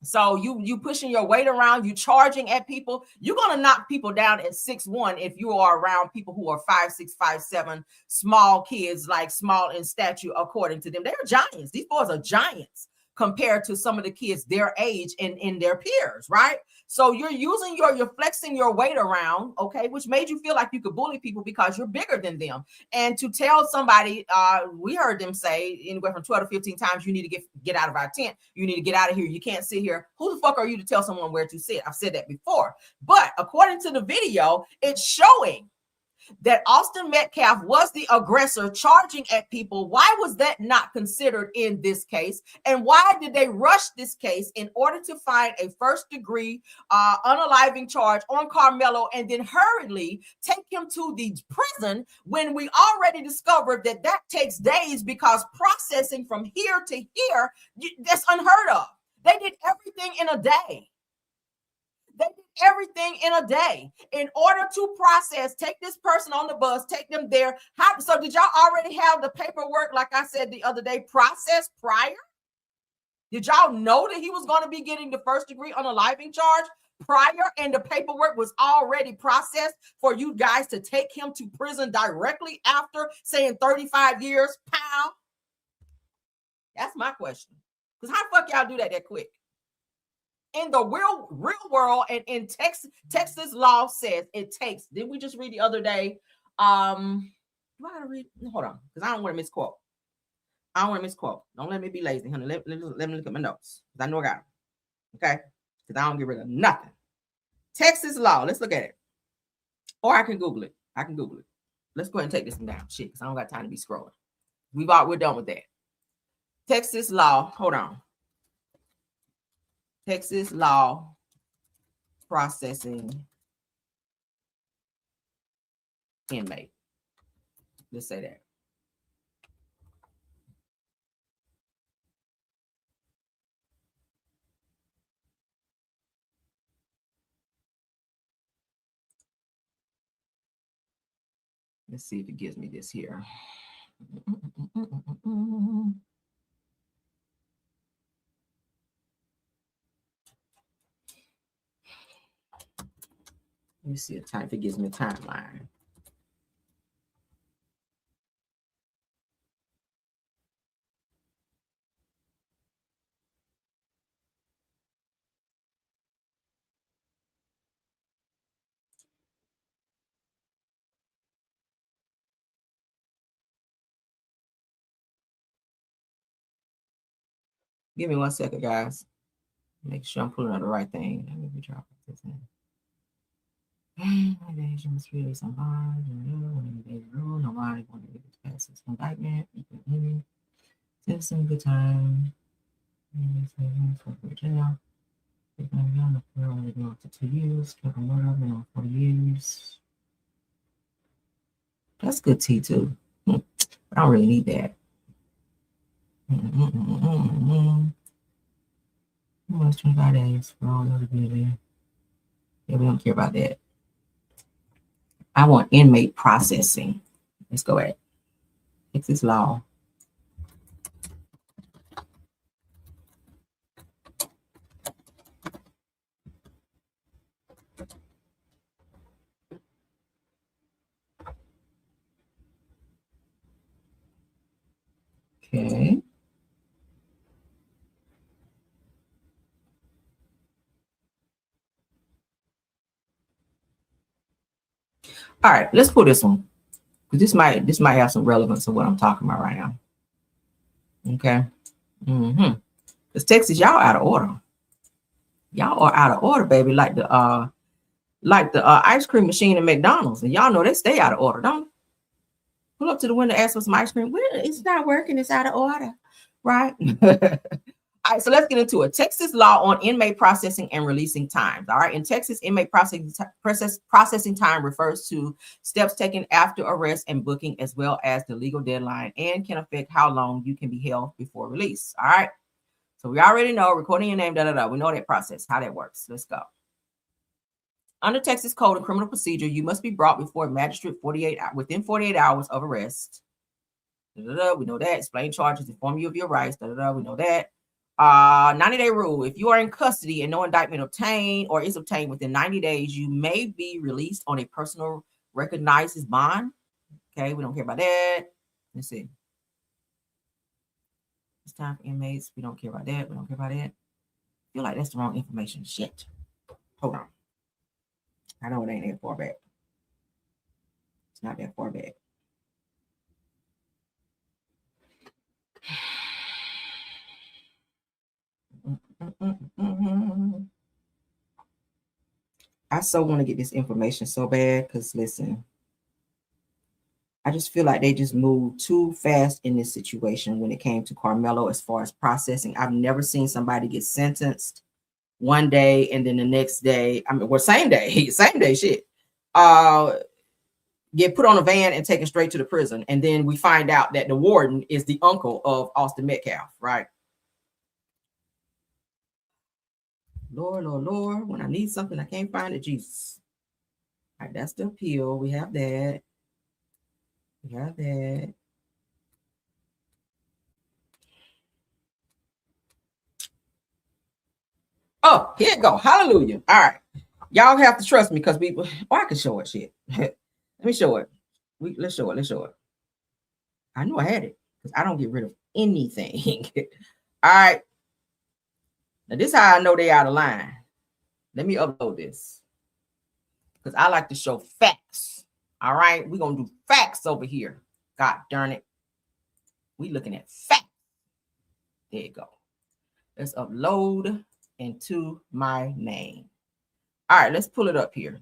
So you pushing your weight around, you charging at people, you're going to knock people down at 6'1" if you are around people who are 5'6", 5'7", small kids, like small in stature, according to them. They're giants. These boys are giants compared to some of the kids their age and in their peers, right? So you're flexing your weight around, okay, which made you feel like you could bully people because you're bigger than them. And to tell somebody, we heard them say anywhere from 12 to 15 times, you need to get out of our tent. You need to get out of here. You can't sit here. Who the fuck are you to tell someone where to sit? I've said that before. But according to the video, it's showing that Austin Metcalf was the aggressor charging at people. Why was that not considered in this case? And why did they rush this case in order to find a first-degree unaliving charge on Karmelo and then hurriedly take him to the prison when we already discovered that takes days, because processing from here to here, that's unheard of. They did everything in a day. They did everything in a day in order to process, take this person on the bus, take them there. So did y'all already have the paperwork, like I said the other day, processed prior? Did y'all know that he was going to be getting the first degree unaliving charge prior, and the paperwork was already processed for you guys to take him to prison directly after, saying 35 years, pow? That's my question. Because how the fuck y'all do that quick? In the real world, and in Texas law says it takes. Did we just read the other day? Do I gotta read? Hold on, because I don't want to misquote. Don't let me be lazy, honey. Let me look at my notes, because I know I got them. Okay? Because I don't get rid of nothing. Texas law. Let's look at it. Or I can Google it. Let's go ahead and take this one down. Shit, because I don't got time to be scrolling. We're done with that. Texas law. Hold on. Texas law processing inmate. Let's say that. Let's see if it gives me this here. Let me see if it gives me a timeline. Give me 1 second, guys. Make sure I'm pulling out the right thing. Let me drop this in. Really some bond, nobody want to get past this indictment. Citizen good time. For jail. They're going to be on the floor only going to 2 years. Karmelo, 4 years. That's good tea too. I don't really need that. Almost 25 days for all the beauty. Yeah, we don't care about that. I want inmate processing. Let's go at Texas law. Okay. All right, let's pull this one. This might have some relevance to what I'm talking about right now. Okay. Because Texas, y'all out of order. Y'all are out of order, baby. Like the ice cream machine at McDonald's, and y'all know they stay out of order, don't they? Pull up to the window, ask for some ice cream. Well, it's not working. It's out of order, right? All right, so let's get into it. Texas law on inmate processing and releasing times. All right, in Texas, inmate processing time refers to steps taken after arrest and booking, as well as the legal deadline, and can affect how long you can be held before release. All right, so we already know recording your name, We know that process, how that works. Let's go. Under Texas Code of Criminal Procedure, you must be brought before a magistrate within 48 hours of arrest. We know that. Explain charges, inform you of your rights. We know that. 90-day rule. If you are in custody and no indictment obtained or is obtained within 90 days, you may be released on a personal recognizes bond. Okay, we don't care about that. Let's see. It's time for inmates. We don't care about that. I feel like that's the wrong information. Shit. Hold on. I know it ain't that far back. It's not that far back. I so want to get this information so bad because listen, I just feel like they just moved too fast in this situation when it came to Karmelo as far as processing. I've never seen somebody get sentenced one day and then the next day, same day shit, get put on a van and taken straight to the prison. And then we find out that the warden is the uncle of Austin Metcalf, right? Lord, Lord, Lord. When I need something, I can't find it, Jesus. All right, that's the appeal. We have that. We have that. Oh, here you go. Hallelujah. All right. Y'all have to trust me because I can show it shit. Let me show it. Let's show it. Let's show it. I knew I had it because I don't get rid of anything. All right. Now, this is how I know they out of line. Let me upload this because I like to show facts. All right. We're going to do facts over here. God darn it. We looking at facts. There you go. Let's upload into my name. All right. Let's pull it up here.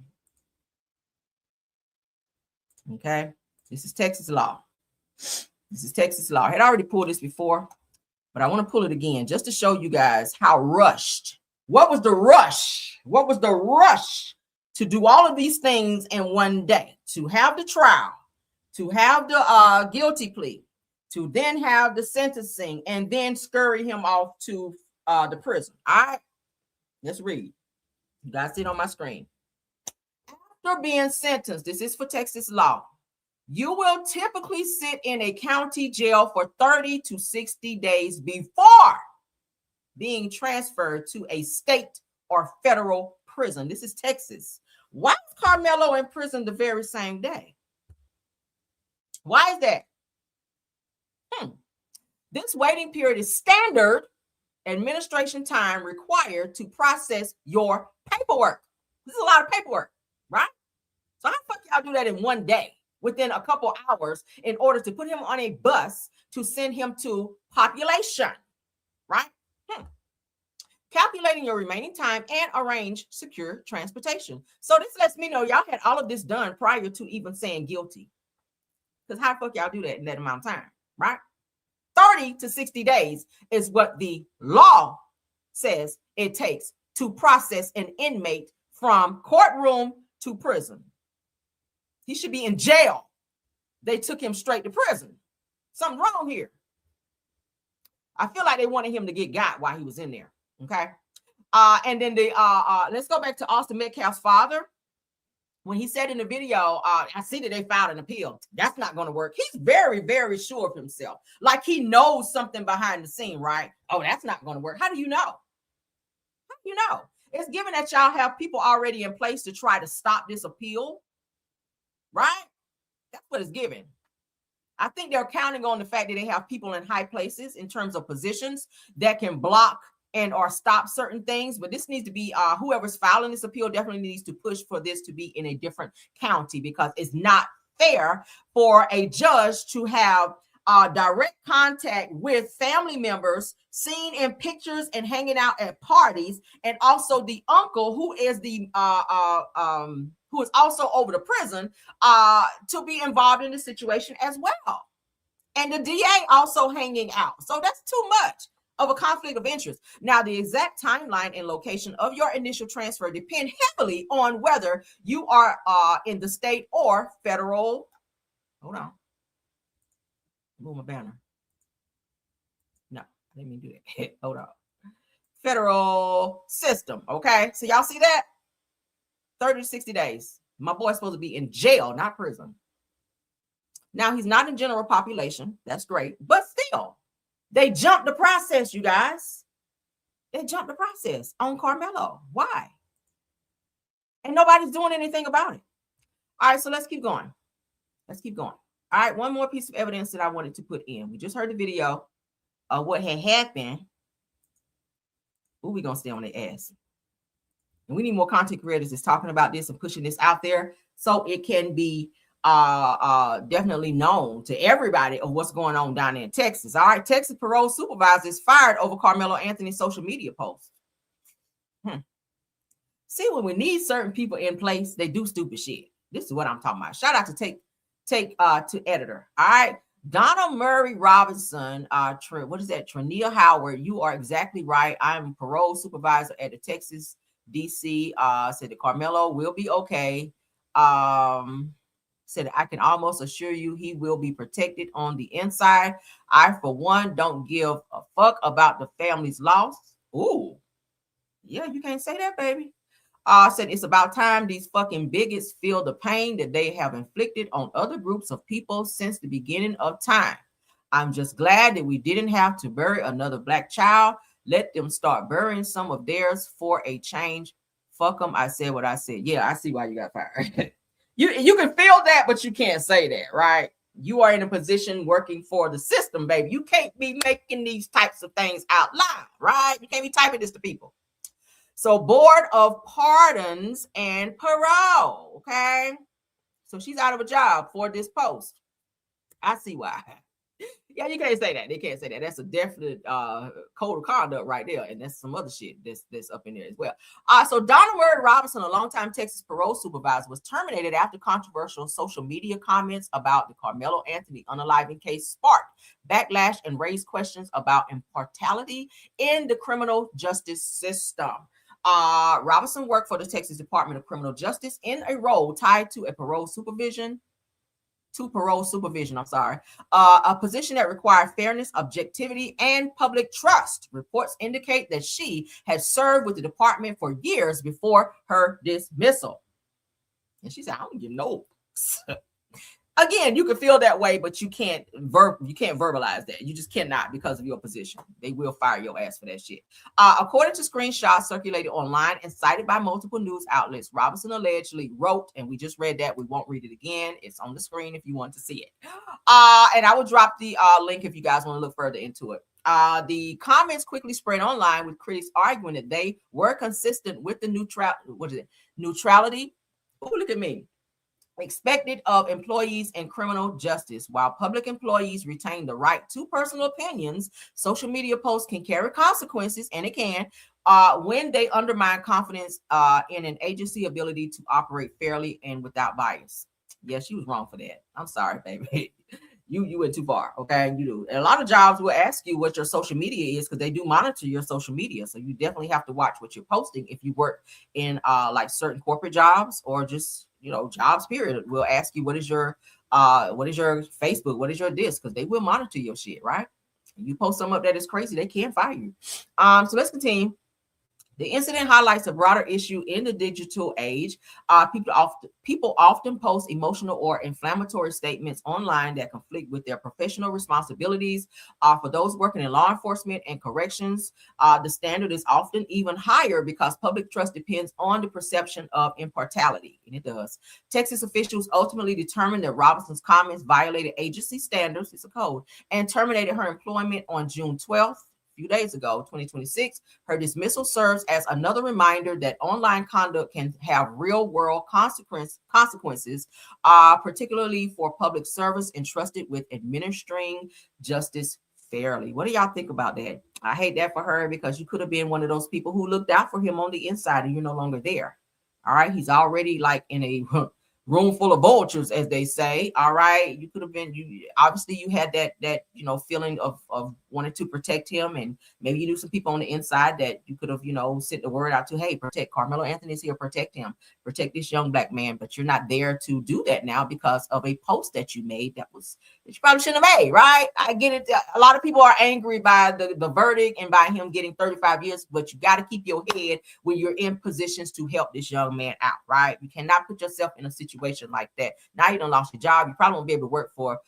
Okay. This is Texas law. This is Texas law. I had already pulled this before, but I want to pull it again just to show you guys how rushed. What was the rush? What was the rush to do all of these things in one day? To have the trial, to have the guilty plea, to then have the sentencing, and then scurry him off to the prison. All right, let's read. You guys see it on my screen. After being sentenced, this is for Texas law, you will typically sit in a county jail for 30 to 60 days before being transferred to a state or federal prison. This is Texas. Why is Karmelo in prison the very same day? Why is that? This waiting period is standard administration time required to process your paperwork. This is a lot of paperwork, right? So how the fuck y'all do that in one day, within a couple hours, in order to put him on a bus to send him to population, right? Calculating your remaining time and arrange secure transportation. So this lets me know y'all had all of this done prior to even saying guilty. Because how the fuck y'all do that in that amount of time, right? 30 to 60 days is what the law says it takes to process an inmate from courtroom to prison. He should be in jail. They took him straight to prison. Something wrong here. I feel like they wanted him to get got while he was in there. Okay. And then let's go back to Austin Metcalf's father. When he said in the video, I see that they filed an appeal. That's not going to work. He's very, very sure of himself. Like he knows something behind the scene, right? Oh, that's not going to work. How do you know? How do you know? It's given that y'all have people already in place to try to stop this appeal, right? That's what it's given. I think they're counting on the fact that they have people in high places in terms of positions that can block and or stop certain things. But this needs to be whoever's filing this appeal definitely needs to push for this to be in a different county, because it's not fair for a judge to have direct contact with family members seen in pictures and hanging out at parties, and also the uncle who is the who is also over the prison to be involved in the situation as well, and the DA also hanging out. So that's too much of a conflict of interest. Now, the exact timeline and location of your initial transfer depend heavily on whether you are in the state or federal. Hold on. Move my banner. No, I didn't mean to do that. Hold on. Federal system. Okay. So y'all see that? 30 to 60 days. My boy's supposed to be in jail, not prison. Now, he's not in general population. That's great. But still, they jumped the process, you guys. They jumped the process on Karmelo. Why? And nobody's doing anything about it. All right, so let's keep going. Let's keep going. All right, one more piece of evidence that I wanted to put in. We just heard the video of what had happened. Ooh, we're going to stay on the ass. And we need more content creators that's talking about this and pushing this out there so it can be definitely known to everybody of what's going on down there in Texas. All right, Texas parole supervisor is fired over Karmelo Anthony's social media post. See, when we need certain people in place, they do stupid shit. This is what I'm talking about. Shout out to take to editor. All right, Donna Murray Robinson, what is that? Trania Howard, you are exactly right. I'm parole supervisor at the Texas DC. Said that Karmelo will be okay. Said, I can almost assure you he will be protected on the inside. I, for one, don't give a fuck about the family's loss. Ooh, Yeah, you can't say that, baby. Said it's about time these fucking bigots feel the pain that they have inflicted on other groups of people since the beginning of time. I'm just glad that we didn't have to bury another black child. Let them start burying some of theirs for a change. Fuck them. I said what I said. Yeah, I see why you got fired. You can feel that, but you can't say that, right? You are in a position working for the system, baby. You can't be making these types of things out loud, right? You can't be typing this to people. So Board of Pardons and Parole, okay? So she's out of a job for this post. I see why. Yeah, you can't say that. They can't say that. That's a definite code of conduct right there. And that's some other shit that's up in there as well. So Donna Murray Robinson, a longtime Texas parole supervisor, was terminated after controversial social media comments about the Karmelo Anthony unaliving case sparked backlash and raised questions about impartiality in the criminal justice system. Robinson worked for the Texas Department of Criminal Justice in a role tied to parole supervision, a position that required fairness, objectivity, and public trust. Reports indicate that she had served with the department for years before her dismissal. And she said, I don't give no. Again, you can feel that way, but you can't verbalize that. You just cannot because of your position. They will fire your ass for that shit. According to screenshots circulated online and cited by multiple news outlets, Robinson allegedly wrote, and we just read that. We won't read it again. It's on the screen if you want to see it. And I will drop the link if you guys want to look further into it. The comments quickly spread online with critics arguing that they were consistent with the neutrality. Oh, look at me. Expected of employees in criminal justice. While public employees retain the right to personal opinions, social media posts can carry consequences, and it can, when they undermine confidence in an agency ability to operate fairly and without bias. Yeah, she was wrong for that. I'm sorry, baby. You went too far, okay? You do. And a lot of jobs will ask you what your social media is because they do monitor your social media. So you definitely have to watch what you're posting if you work in like certain corporate jobs or just jobs period. We'll ask you what is your Facebook, what is your this, because they will monitor your shit, right? You post something up that is crazy, they can fire you. So let's continue. The incident highlights a broader issue in the digital age. People often post emotional or inflammatory statements online that conflict with their professional responsibilities. For those working in law enforcement and corrections, the standard is often even higher because public trust depends on the perception of impartiality, and it does. Texas officials ultimately determined that Robinson's comments violated agency standards, it's a code, and terminated her employment on June 12th. Few days ago, 2026. Her dismissal serves as another reminder that online conduct can have real-world consequences, particularly for public service entrusted with administering justice fairly. What do y'all think about that? I hate that for her because you could have been one of those people who looked out for him on the inside and you're no longer there. All right, he's already like in a room full of vultures, as they say. All right, you could have been. You obviously you had that feeling of wanting to protect him, and maybe you knew some people on the inside that you could have sent the word out to. Hey, protect Karmelo Anthony's here, protect him, protect this young black man. But you're not there to do that now because of a post that you made that you probably shouldn't have made. Right? I get it. A lot of people are angry by the verdict and by him getting 35 years, but you got to keep your head when you're in positions to help this young man out. Right? You cannot put yourself in a situation like that. Now you done lost your job. You probably won't be able to work for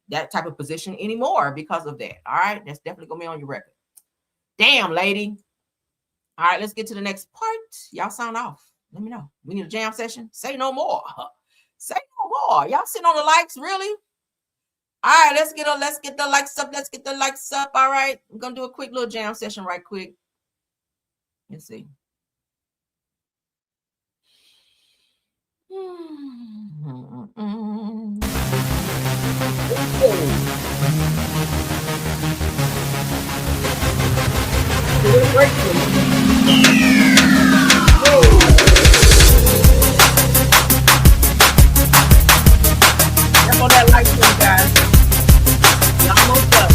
that type of position anymore because of that. All right, that's definitely gonna be on your record. Damn, lady. All right, let's get to the next part. Y'all sound off. Let me know. We need a jam session. Say no more. Say no more. Y'all sitting on the likes, really? All right, let's get the likes up. Let's get the likes up. All right, I'm gonna do a quick little jam session right quick. Let's see. That's on that light, guys. Y'all almost up.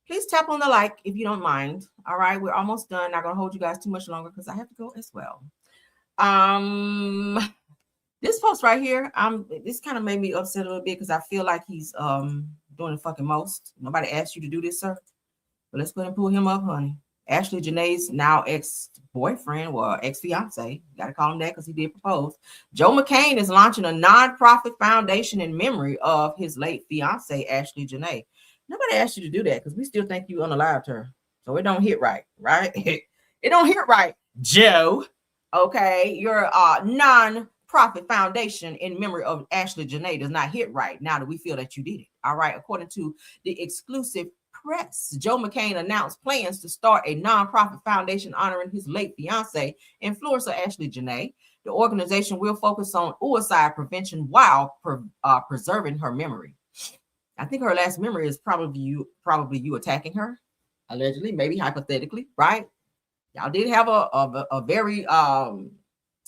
Please tap on the like if you don't mind. All right, we're almost done. Not gonna hold you guys too much longer because I have to go as well. This post right here, this kind of made me upset a little bit because I feel like he's doing the fucking most. Nobody asked you to do this, sir. But let's go ahead and pull him up, honey. Ashley Janae's now ex-boyfriend, well, ex-fiance. Gotta call him that because he did propose. Joe McCain is launching a non-profit foundation in memory of his late fiance, Ashley Janae. Nobody asked you to do that because we still think you unalived her. So it don't hit right, right? It don't hit right, Joe. Okay, your non-profit foundation in memory of Ashley Janae does not hit right now that we feel that you did it. All right, according to the exclusive press, Joe McCain announced plans to start a nonprofit foundation honoring his late fiance, influencer Ashley Janae. The organization will focus on suicide prevention while preserving her memory. I think her last memory is probably you attacking her, allegedly, maybe hypothetically, right? Y'all did have a very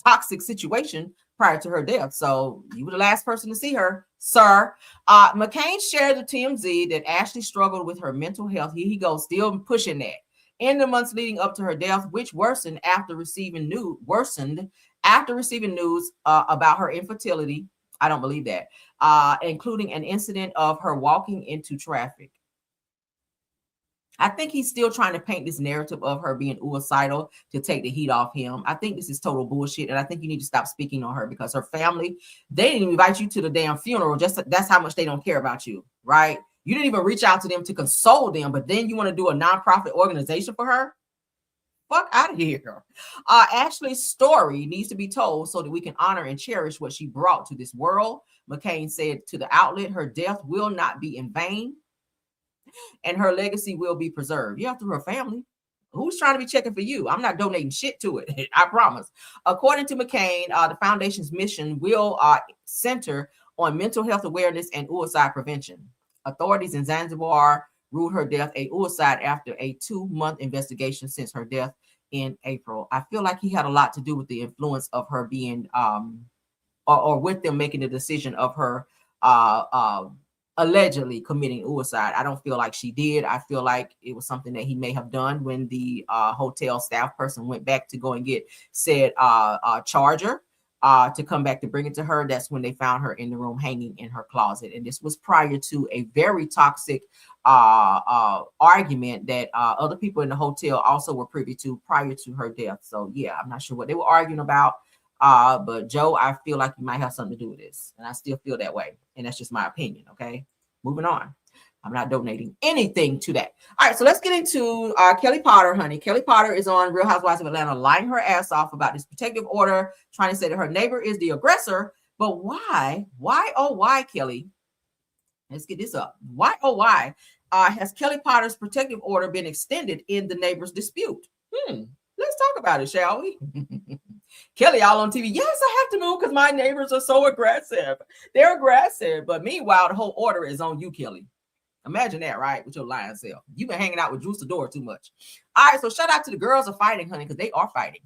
toxic situation prior to her death. So you were the last person to see her, sir. McCain shared to TMZ that Ashley struggled with her mental health. Here he goes, still pushing that. In the months leading up to her death, which worsened after receiving news about her infertility. I don't believe that. Including an incident of her walking into traffic. I think he's still trying to paint this narrative of her being suicidal to take the heat off him. I think this is total bullshit, and I think you need to stop speaking on her because her family, they didn't invite you to the damn funeral. Just that's how much they don't care about you, right? You didn't even reach out to them to console them, but then you want to do a nonprofit organization for her? Fuck out of here. Ashley's story needs to be told so that we can honor and cherish what she brought to this world. McCain said to the outlet, her death will not be in vain, and her legacy will be preserved. Yeah, through her family. Who's trying to be checking for you? I'm not donating shit to it. I promise. According to McCain, the foundation's mission will center on mental health awareness and suicide prevention. Authorities in Zanzibar ruled her death a suicide after a 2-month investigation since her death in April. I feel like he had a lot to do with the influence of her being, or with them making the decision of her allegedly committing suicide. I don't feel like she did. I feel like it was something that he may have done when the hotel staff person went back to go and get said charger to come back to bring it to her. That's when they found her in the room hanging in her closet. And this was prior to a very toxic argument that other people in the hotel also were privy to prior to her death. So yeah, I'm not sure what they were arguing about. But Joe, I feel like you might have something to do with this. And I still feel that way. And that's just my opinion. Okay. Moving on. I'm not donating anything to that. All right. So let's get into Kelly Potter, honey. Kelly Potter is on Real Housewives of Atlanta, lying her ass off about this protective order, trying to say that her neighbor is the aggressor. But why? Why, oh, why, Kelly? Let's get this up. Why, oh, why has Kelly Potter's protective order been extended in the neighbor's dispute? Let's talk about it, shall we? Kelly all on TV. Yes, I have to move because my neighbors are so aggressive. They're aggressive. But meanwhile, the whole order is on you, Kelly. Imagine that, right? With your lying self. You've been hanging out with Juice Adore too much. All right, so shout out to the girls are fighting, honey, because they are fighting.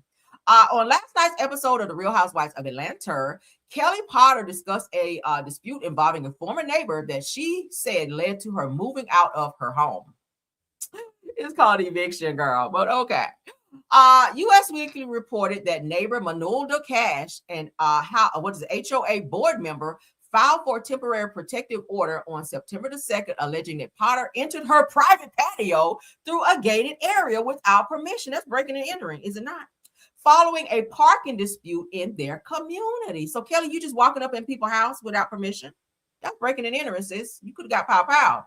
On last night's episode of The Real Housewives of Atlanta, Kelly Potter discussed a dispute involving a former neighbor that she said led to her moving out of her home. It's called eviction, girl, but okay. U.S. Weekly reported that neighbor Manolda Cash and HOA board member filed for a temporary protective order on September the 2nd, alleging that Potter entered her private patio through a gated area without permission. That's breaking and entering, is it not? Following a parking dispute in their community. So, Kelly, you just walking up in people's house without permission. That's breaking and entering, sis. You could have got pow.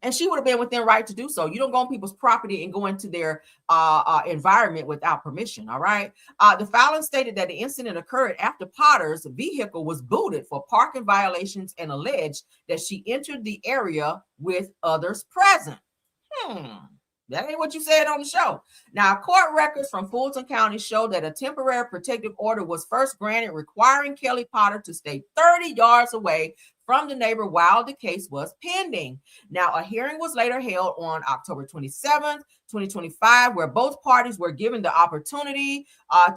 And she would have been within right to do so. You don't go on people's property and go into their environment without permission, all right? The filing stated that the incident occurred after Potter's vehicle was booted for parking violations and alleged that she entered the area with others present. That ain't what you said on the show. Now, court records from Fulton County show that a temporary protective order was first granted requiring Kelly Potter to stay 30 yards away from the neighbor while the case was pending. Now, a hearing was later held on October 27th, 2025, where both parties were given the opportunity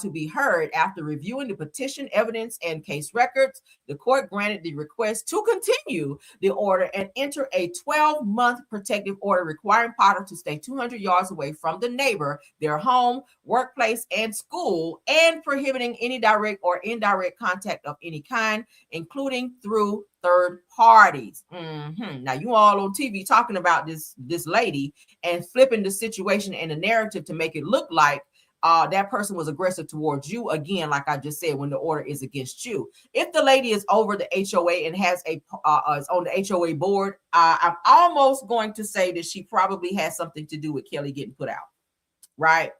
to be heard. After reviewing the petition, evidence, and case records, the court granted the request to continue the order and enter a 12-month protective order requiring Potter to stay 200 yards away from the neighbor, their home, workplace, and school, and prohibiting any direct or indirect contact of any kind, including through third parties. Now, you all on TV talking about this lady and flipping the situation and the narrative to make it look like that person was aggressive towards you. Again, like I just said, when the order is against you. If the lady is over the HOA and has is on the HOA board, I'm almost going to say that she probably has something to do with Kelly getting put out, right?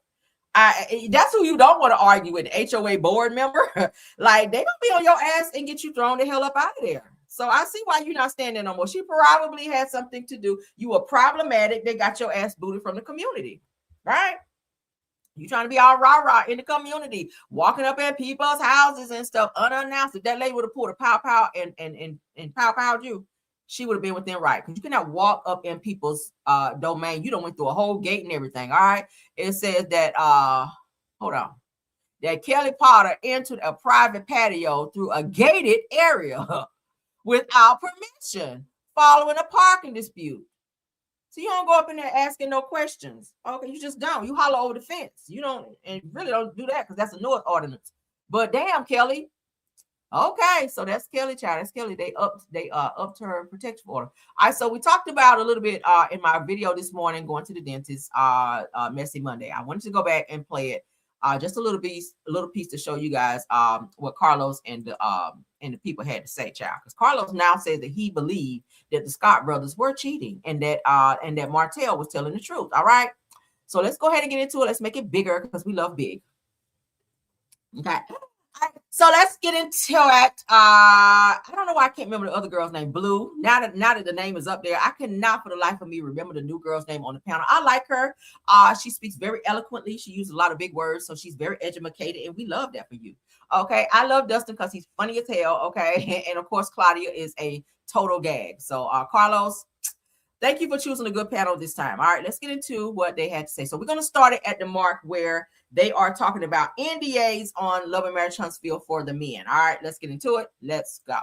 That's who you don't want to argue with, the HOA board member. Like, they don't be on your ass and get you thrown the hell up out of there. So I see why you're not standing no more. She probably had something to do. You were problematic. They got your ass booted from the community, right? You trying to be all rah-rah in the community, walking up at people's houses and stuff unannounced. If that lady would have pulled a pow-pow and pow-powed you, she would have been within right. Because you cannot walk up in people's domain. You don't went through a whole gate and everything, all right? It says that, hold on, that Kelly Potter entered a private patio through a gated area without permission following a parking dispute. So you don't go up in there asking no questions. Okay, you just don't. You holler over the fence. You don't, and really don't do that because that's a North ordinance. But damn, Kelly. Okay, so that's Kelly, child. That's Kelly. They upped her protective order. All right, so we talked about a little bit in my video this morning, going to the dentist, Messy Monday. I wanted to go back and play it. Just a little piece to show you guys what Carlos and the people had to say, child. Because Carlos now says that he believed that the Scott brothers were cheating and that Martell was telling the truth. All right. So let's go ahead and get into it. Let's make it bigger because we love big. Okay. So let's get into it. I don't know why I can't remember the other girl's name. Blue. Now that the name is up there, I cannot for the life of me remember the new girl's name on the panel. I like her. She speaks very eloquently. She uses a lot of big words, so she's very educated, and we love that for you. Okay, I love Dustin because he's funny as hell. Okay, and of course Claudia is a total gag. So Carlos, thank you for choosing a good panel this time. All right, let's get into what they had to say. So we're going to start it at the mark where they are talking about NDAs on Love and Marriage Huntsville for the men. All right, let's get into it. Let's go.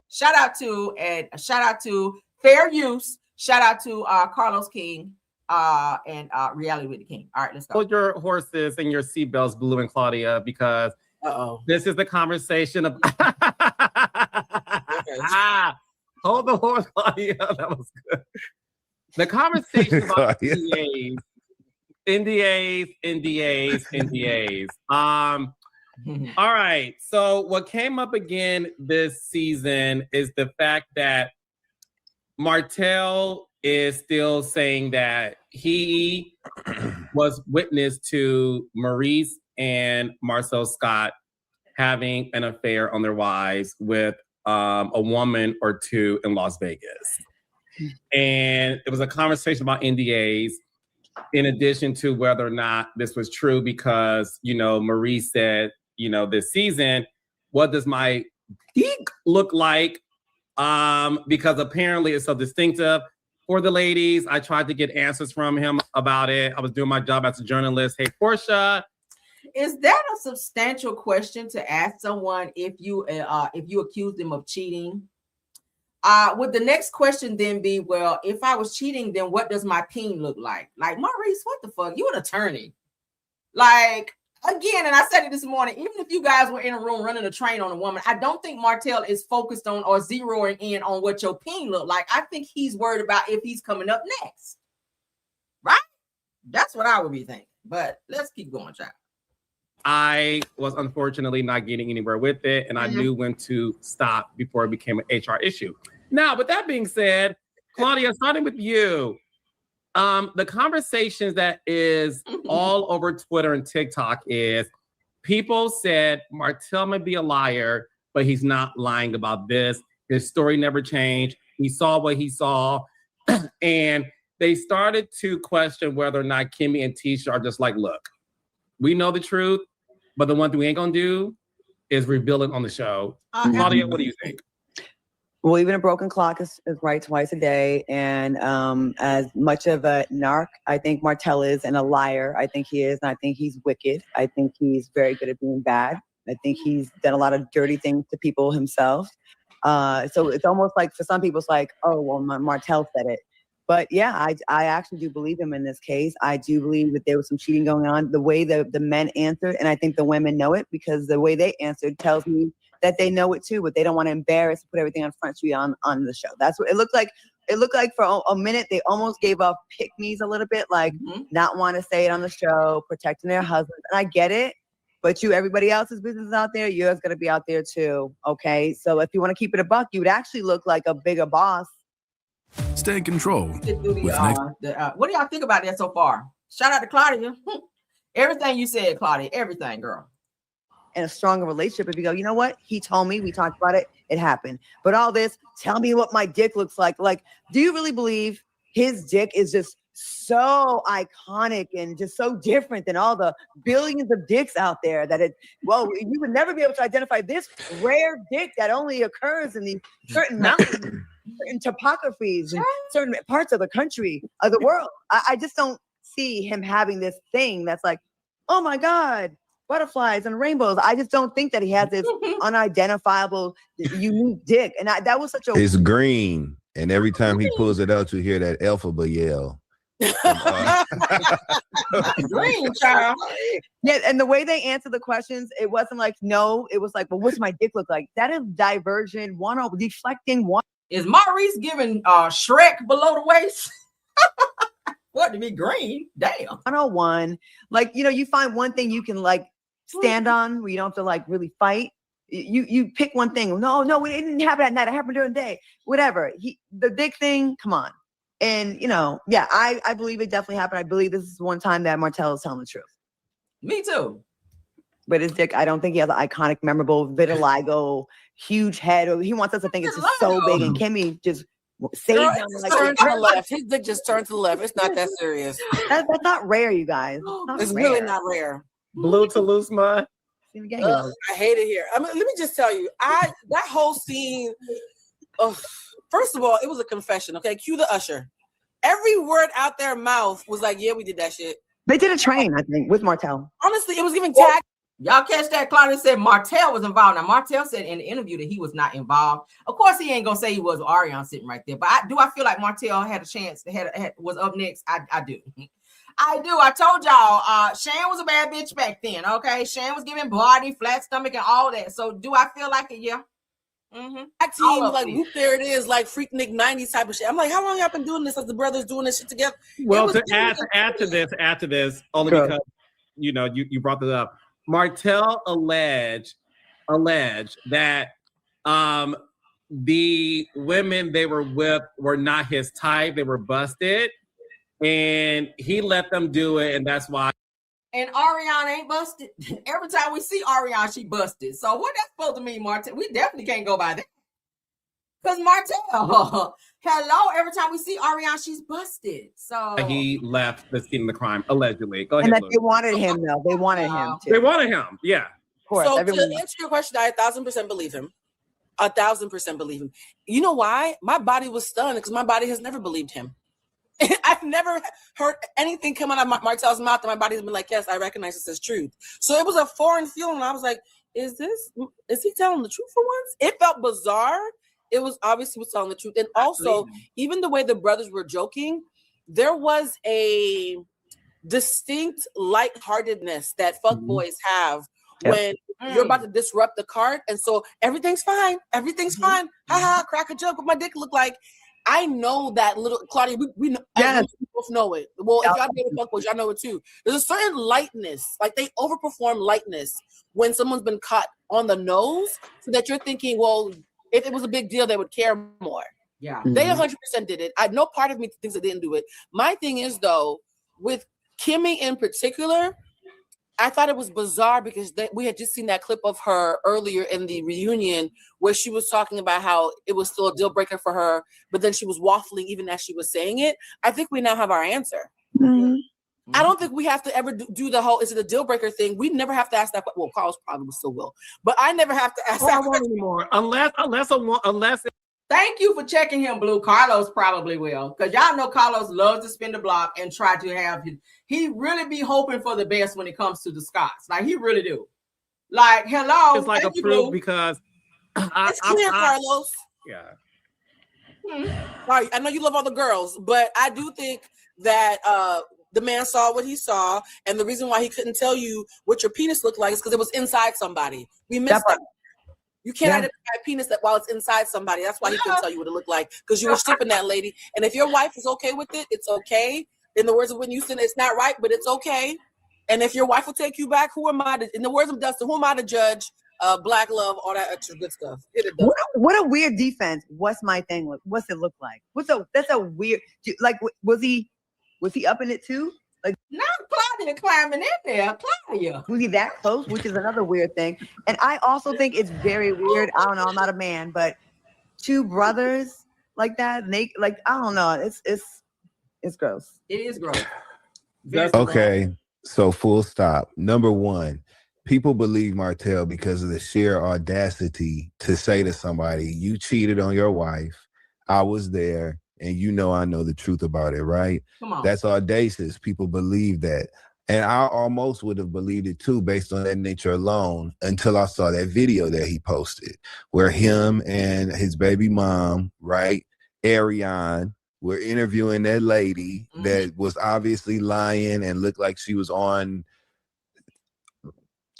Shout out to Fair Use. Shout out to Carlos King and Reality with the King. All right, let's go. Hold your horses and your seatbelts, Blue and Claudia, because this is the conversation of. Hold the horse, Claudia. That was good. The conversation about NDAs. All right. So what came up again this season is the fact that Martell is still saying that he was witness to Maurice and Marcel Scott having an affair on their wives with a woman or two in Las Vegas. And it was a conversation about NDAs in addition to whether or not this was true because, Marie said, this season, what does my geek look like? Because apparently it's so distinctive for the ladies. I tried to get answers from him about it. I was doing my job as a journalist. Hey, Portia. Is that a substantial question to ask someone if you accuse them of cheating? Would the next question then be, well, if I was cheating, then what does my peen look like? Like, Maurice, what the fuck? You an attorney. Like, again, and I said it this morning, even if you guys were in a room running a train on a woman, I don't think Martell is focused on or zeroing in on what your peen look like. I think he's worried about if he's coming up next. Right? That's what I would be thinking. But let's keep going, child. I was unfortunately not getting anywhere with it, and I knew when to stop before it became an HR issue. Now, with that being said, Claudia, starting with you, the conversations that is all over Twitter and TikTok is people said Martell may be a liar, but he's not lying about this. His story never changed. He saw what he saw, and they started to question whether or not Kimmy and Tisha are just like, look, we know the truth, but the one thing we ain't gonna do is reveal it on the show. Claudia, what do you think? Well, even a broken clock is right twice a day. And as much of a narc, I think Martell is, and a liar, I think he is. And I think he's wicked. I think he's very good at being bad. I think he's done a lot of dirty things to people himself. So it's almost like, for some people, it's like, oh, well, Martell said it. But yeah, I actually do believe him in this case. I do believe that there was some cheating going on. The way the men answered, and I think the women know it, because the way they answered tells me that they know it too, but they don't want to embarrass, put everything on Front Street on the show. That's what it looked like. It looked like for a minute they almost gave up pick-me's a little bit, like not want to say it on the show, protecting their husbands. And I get it, but everybody else's business is out there, yours gonna be out there too. Okay, so if you want to keep it a buck, you would actually look like a bigger boss. Stay in control. What do y'all think about that so far? Shout out to Claudia. Everything you said, Claudia. Everything, girl. And a stronger relationship if you go, you know what? He told me, we talked about it, it happened. But all this, tell me what my dick looks like. Like, do you really believe his dick is just so iconic and just so different than all the billions of dicks out there that you would never be able to identify this rare dick that only occurs in these certain mountains, certain topographies, and certain parts of the country, of the world. I just don't see him having this thing that's like, oh my God, butterflies and rainbows. I just don't think that he has this unidentifiable, unique dick. And that was such a... It's green. And every time he pulls it out, you hear that alphabet yell. Green, child. Yeah, and the way they answered the questions, it wasn't like, no, it was like, well, what's my dick look like? That is diversion, deflecting one. Is Maurice giving Shrek below the waist? What, to be green? Damn. 101. Like, you find one thing you can like stand on where you don't have to like really fight. You pick one thing. No, it didn't happen at night. It happened during the day. Whatever. The big thing, come on. And I believe it definitely happened. I believe this is one time that Martell is telling the truth. Me too. But his dick, I don't think he has an iconic, memorable, vitiligo, huge head. Or he wants us to think it's just so big. And Kimmy just saved him. Like, turn to the left. His dick just turned to the left. It's not that serious. That's not rare, you guys. It's really not rare. Blue to loose mud. I hate it here. I mean, let me just tell you, that whole scene. First of all, it was a confession. Okay, cue the usher. Every word out their mouth was like, "Yeah, we did that shit." They did a train, I think, with Martell. Honestly, it was giving tag. Y'all catch that? Claudia said Martell was involved. Now, Martell said in the interview that he was not involved. Of course, he ain't gonna say he was. Ariane sitting right there, but I feel like Martell had a chance. Was up next. I do. I do. I told y'all, Shan was a bad bitch back then. Okay, Shan was giving body, flat stomach, and all that. So, do I feel like it? Yeah. That team, like, whoop, there it is, like Freaknik 90s type of shit. I'm like, how long y'all been doing this as the brothers doing this shit together? Well, to add to this, only because you brought this up. Martell alleged that the women they were with were not his type. They were busted, and he let them do it, and that's why. And Ariane ain't busted. Every time we see Ariane, she busted. So what that's supposed to mean, Martell? We definitely can't go by that. Because Martell, hello, every time we see Ariane, she's busted. So he left the scene of the crime, allegedly. Go ahead. And that they wanted him, though. They wanted him too. They wanted him, yeah. Of course, so to answer your question, I 1,000% believe him. 1,000% believe him. You know why? My body was stunned because my body has never believed him. I've never heard anything come out of Martell's mouth and my body's been like, yes, I recognize this as truth. So it was a foreign feeling. I was like, is he telling the truth for once? It felt bizarre. It was obviously was telling the truth. And also, even the way the brothers were joking, there was a distinct lightheartedness that fuckboys have when you're about to disrupt the cart. And so everything's fine. Everything's fine. Haha, crack a joke. What my dick look like. I know that little Claudia. We know, we both know it. Well, if y'all know fuckboys, y'all know it too. There's a certain lightness, like they overperform lightness when someone's been caught on the nose, so that you're thinking, well, if it was a big deal, they would care more. Yeah, they 100% did it. No part of me thinks they didn't do it. My thing is though, with Kimmy in particular, I thought it was bizarre because we had just seen that clip of her earlier in the reunion where she was talking about how it was still a deal breaker for her, but then she was waffling even as she was saying it. I think we now have our answer. I don't think we have to ever do the whole, is it a deal breaker thing? We never have to ask that. Well, Carlos probably still will, but I never have to ask that anymore. Unless Thank you for checking him, Blue. Carlos probably will, because y'all know Carlos loves to spin the block and try to have his. He really be hoping for the best when it comes to the Scots. Like he really do. Like hello, It's like thank a you, proof Blue. because It's clear, Carlos. Yeah. Sorry, I know you love all the girls, but I do think that the man saw what he saw, and the reason why he couldn't tell you what your penis looked like is because it was inside somebody. We missed that. You can't identify a penis that while it's inside somebody. That's why he couldn't tell you what it looked like, because you were stripping that lady. And if your wife is okay with it, it's okay. In the words of Whitney Houston, it's not right, but it's okay. And if your wife will take you back, who am I to, in the words of Dustin, who am I to judge black love, all that extra good stuff? Hit it, Dustin. What a weird defense. What's my thing? What's it look like? That's a weird, like, was he up in it too? Like, not Claudia climbing in there. Claudia. Was he that close? Which is another weird thing. And I also think it's very weird. I don't know. I'm not a man, but two brothers like that, like I don't know. It's gross. It is gross. Okay, so full stop. Number one, people believe Martell because of the sheer audacity to say to somebody, "You cheated on your wife. I was there. And you know I know the truth about it, right?" Come on. That's audacious. People believe that. And I almost would have believed it too based on that nature alone until I saw that video that he posted where him and his baby mom, right, Ariane, were interviewing that lady that was obviously lying and looked like she was on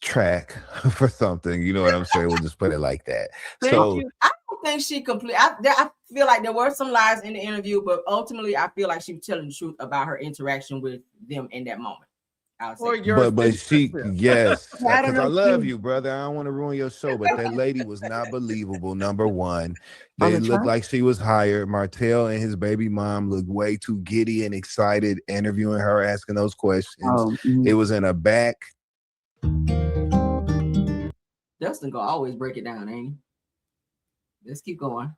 track for something. You know what I'm saying? We'll just put it like that. So I don't think she I feel like there were some lies in the interview, but ultimately I feel like she was telling the truth about her interaction with them in that moment. But she, yes, because I love you, brother. I don't want to ruin your show, but that lady was not believable. Number one, they looked like she was hired. Martell and his baby mom looked way too giddy and excited interviewing her, asking those questions. It was in a back. Dustin gonna always break it down, ain't he? Let's keep going.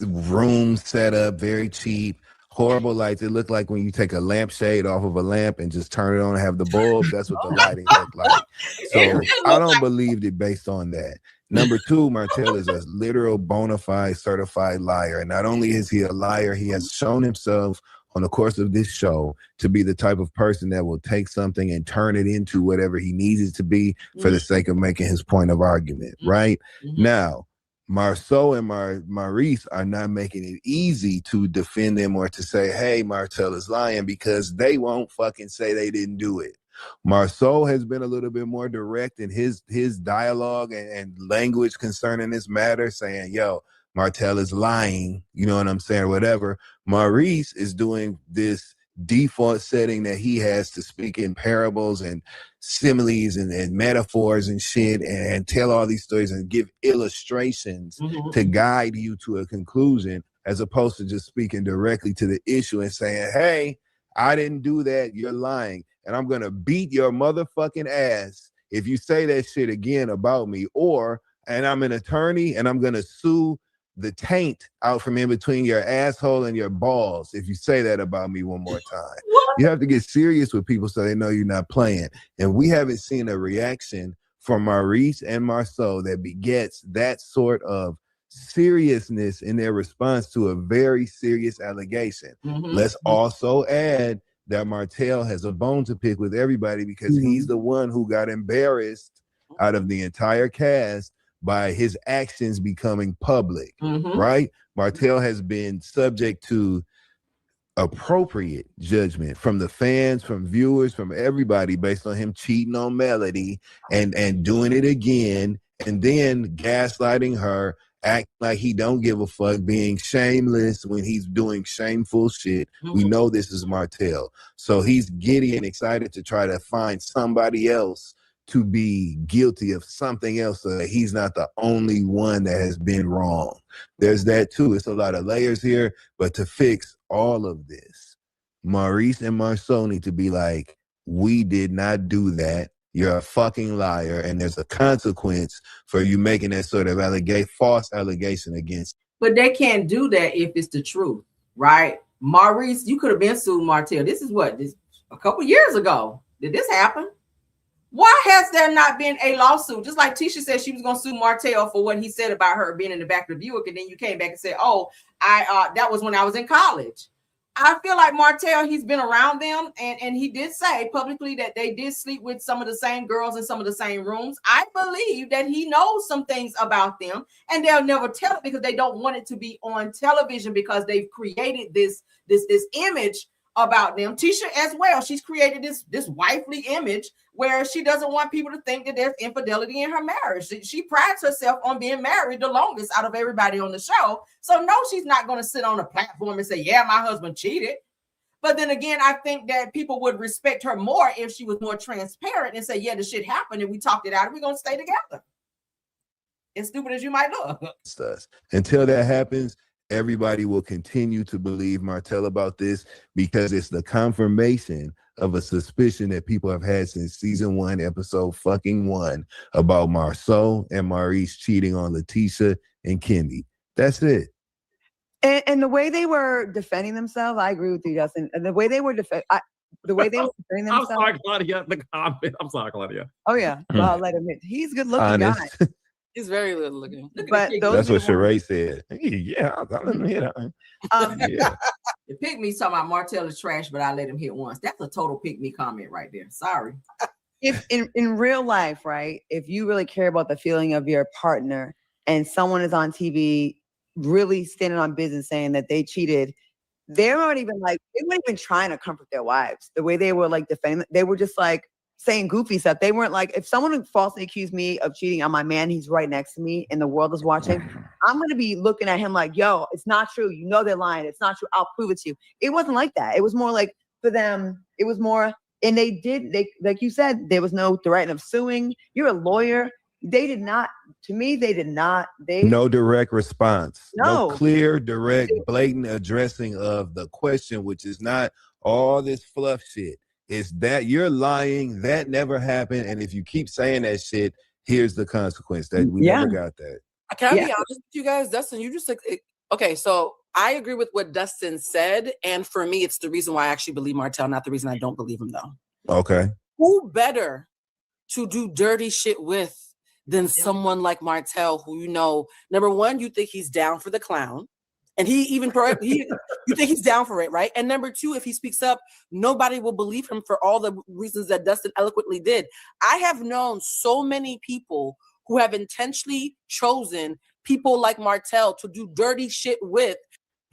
Room set up, very cheap, horrible lights. It looked like when you take a lampshade off of a lamp and just turn it on and have the bulb. That's what the lighting looked like. So I don't believe it based on that. Number two, Martell is a literal bona fide certified liar. And not only is he a liar, he has shown himself on the course of this show to be the type of person that will take something and turn it into whatever he needs it to be for the sake of making his point of argument, right? Now, Marceau and Maurice are not making it easy to defend them or to say, hey, Martell is lying, because they won't fucking say they didn't do it. Marceau has been a little bit more direct in his dialogue and language concerning this matter, saying, yo, Martell is lying, you know what I'm saying, whatever. Maurice is doing this default setting that he has to speak in parables and similes and metaphors and shit and tell all these stories and give illustrations to guide you to a conclusion, as opposed to just speaking directly to the issue and saying, hey, I didn't do that, you're lying, and I'm gonna beat your motherfucking ass if you say that shit again about me, and I'm an attorney and I'm gonna sue the taint out from in between your asshole and your balls if you say that about me one more time. You have to get serious with people so they know you're not playing. And we haven't seen a reaction from Maurice and Marceau that begets that sort of seriousness in their response to a very serious allegation. Let's also add that Martell has a bone to pick with everybody because he's the one who got embarrassed out of the entire cast by his actions becoming public, right? Martell has been subject to appropriate judgment from the fans, from viewers, from everybody based on him cheating on Melody and doing it again, and then gaslighting her, acting like he don't give a fuck, being shameless when he's doing shameful shit. We know this is Martell. So he's giddy and excited to try to find somebody else to be guilty of something else so that he's not the only one that has been wrong. There's that too. It's a lot of layers here, but to fix all of this, Maurice and Marceau need to be like, we did not do that. You're a fucking liar, and there's a consequence for you making that sort of false allegation against. But they can't do that if it's the truth, right? Maurice, you could have been sued Martell. This is a couple years ago. Did this happen? Why has there not been a lawsuit? Just like Tisha said she was going to sue Martell for what he said about her being in the back of the Buick, and then you came back and said, oh, that was when I was in college. I feel like Martell, he's been around them, and he did say publicly that they did sleep with some of the same girls in some of the same rooms. I believe that he knows some things about them, and they'll never tell it because they don't want it to be on television because they've created this image about them. Tisha as well, she's created this wifely image where she doesn't want people to think that there's infidelity in her marriage. She prides herself on being married the longest out of everybody on the show. So no, she's not going to sit on a platform and say, yeah, my husband cheated. But then again, I think that people would respect her more if she was more transparent and say, yeah, this shit happened and we talked it out and we're going to stay together. As stupid as you might look. Until that happens, everybody will continue to believe Martell about this because it's the confirmation of a suspicion that people have had since season 1, episode fucking 1 about Marceau and Maurice cheating on Letitia and Kendi. That's it. And the way they were defending themselves, I agree with you, Justin. And the way they were defending themselves. I'm sorry, Claudia. The comment. I'm sorry, Claudia. Oh yeah, well, I'll let him in. He's a good looking guy. He's very good looking. But that's what Sheree said. Yeah, I'll let him hit on. Yeah. The pick me talking about Martell is trash, but I let him hit once. That's a total pick me comment right there. Sorry. If in real life, right? If you really care about the feeling of your partner and someone is on TV really standing on business saying that they cheated, they weren't even trying to comfort their wives. The way they were like defending, they were just like saying goofy stuff. They weren't like, if someone falsely accused me of cheating on my man, he's right next to me and the world is watching, I'm going to be looking at him like, yo, it's not true. You know they're lying. It's not true. I'll prove it to you. It wasn't like that. It was more like, for them, it was more, and they like you said, there was no threat of suing. You're a lawyer. They did not, to me, they did not. No direct response. No clear, direct, blatant addressing of the question, which is not all this fluff shit. It's that you're lying. That never happened. And if you keep saying that shit, here's the consequence. That we never got that. Can I be honest with you guys? Dustin, you just like, okay, so I agree with what Dustin said. And for me, it's the reason why I actually believe Martell, not the reason I don't believe him, though. Okay. Who better to do dirty shit with than someone like Martell, who, you know, number one, you think he's down for the clown. And you think he's down for it, right? And number two, if he speaks up, nobody will believe him for all the reasons that Dustin eloquently did. I have known so many people who have intentionally chosen people like Martell to do dirty shit with.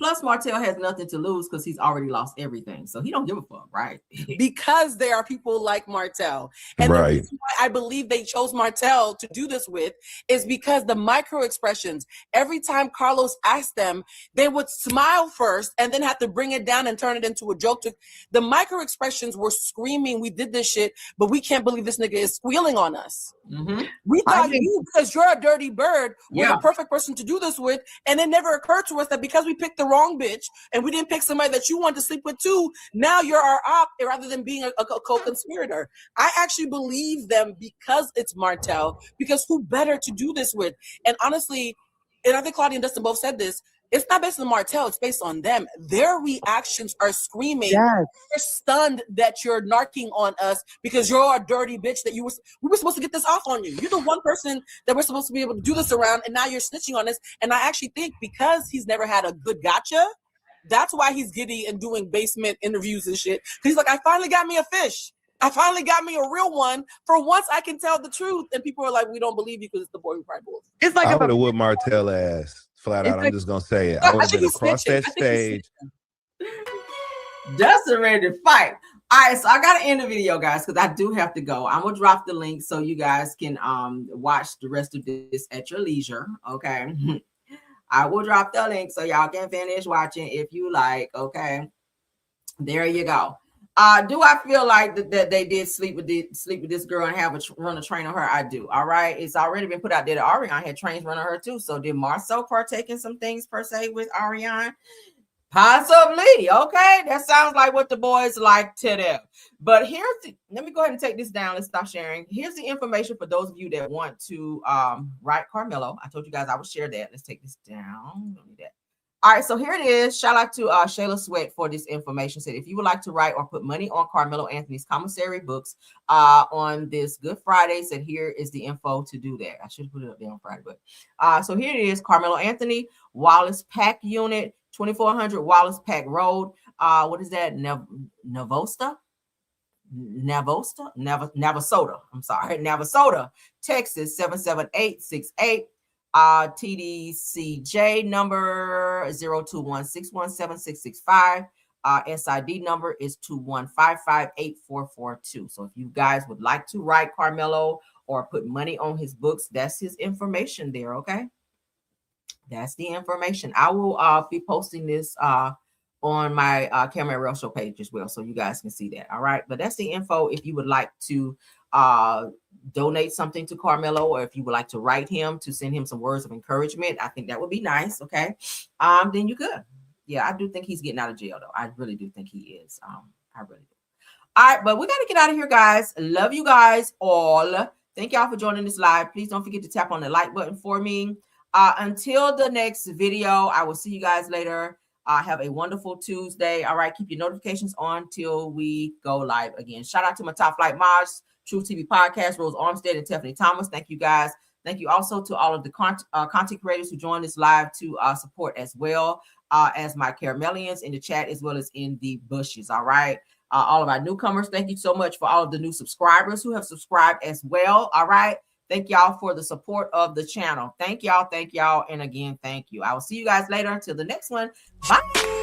Plus, Martell has nothing to lose because he's already lost everything. So he don't give a fuck, right? Because there are people like Martell. And the reason why I believe they chose Martell to do this with is because the micro expressions, every time Carlos asked them, they would smile first and then have to bring it down and turn it into a joke. The micro expressions were screaming, we did this shit, but we can't believe this nigga is squealing on us. Mm-hmm. We thought you, because you're a dirty bird, were the perfect person to do this with. And it never occurred to us that because we picked the wrong bitch and we didn't pick somebody that you want to sleep with too, now you're our op rather than being a co-conspirator. I actually believe them because it's Martell, because who better to do this with? And honestly, and I think Claudia and Dustin both said this, it's not based on Martell, it's based on them. Their reactions are screaming. Yes. We're stunned that you're narking on us because you're a dirty bitch that we were supposed to get this off on you. You're the one person that we're supposed to be able to do this around, and now you're snitching on us. And I actually think because he's never had a good gotcha, that's why he's giddy and doing basement interviews and shit. He's like, I finally got me a fish. I finally got me a real one. For once, I can tell the truth. And people are like, we don't believe you because it's the boy who cried wolf. It's like I would have whipped Martell ass flat out. I'm just gonna say it. I would have been across that stage. Dustin ready to fight. All right, so I gotta end the video, guys, because I do have to go. I'm gonna drop the link so you guys can watch the rest of this at your leisure. Okay. I will drop the link so y'all can finish watching if you like. Okay. There you go. Do I feel like that they did sleep with this girl and run a train on her? I do. All right. It's already been put out there that Ariane had trains running her too. So did Marceau partake in some things per se with Ariane? Possibly. Okay. That sounds like what the boys like to do. But let me go ahead and take this down. Let's stop sharing. Here's the information for those of you that want to write Karmelo. I told you guys I would share that. Let's take this down. Don't need that. All right, so here it is. Shout out to Shayla Sweat for this information. Said if you would like to write or put money on Karmelo Anthony's commissary books on this Good Friday, said here is the info to do that. I should have put it up there on Friday, but so here it is. Karmelo Anthony, Wallace Pack Unit, 2400 Wallace Pack Road. What is that? Navasota. I'm sorry, Navasota, Texas 77868. TDCJ number 021617665. SID number is 21558442. So if you guys would like to write Karmelo or put money on his books, that's his information there. Okay, that's the information. I will be posting this on my Karmelo Show page as well, so you guys can see that. All right, but that's the info. If you would like to donate something to Karmelo, or if you would like to write him to send him some words of encouragement, I think that would be nice. Okay, then you could. Yeah, I do think he's getting out of jail though. I really do think he is. I really do. All right, but we got to get out of here, guys. Love you guys all. Thank y'all for joining this live. Please don't forget to tap on the like button for me. Until the next video, I will see you guys later. Have a wonderful Tuesday. All right, keep your notifications on till we go live again. Shout out to my top flight mods, Truth TV Podcast, Rose Armstead and Tiffany Thomas. Thank you guys. Thank you also to all of the content creators who joined this live to support as well as my Karmelians in the chat as well as in the bushes. All right. All of our newcomers, thank you so much for all of the new subscribers who have subscribed as well. All right. Thank y'all for the support of the channel. Thank y'all. And again, thank you. I will see you guys later. Until the next one. Bye.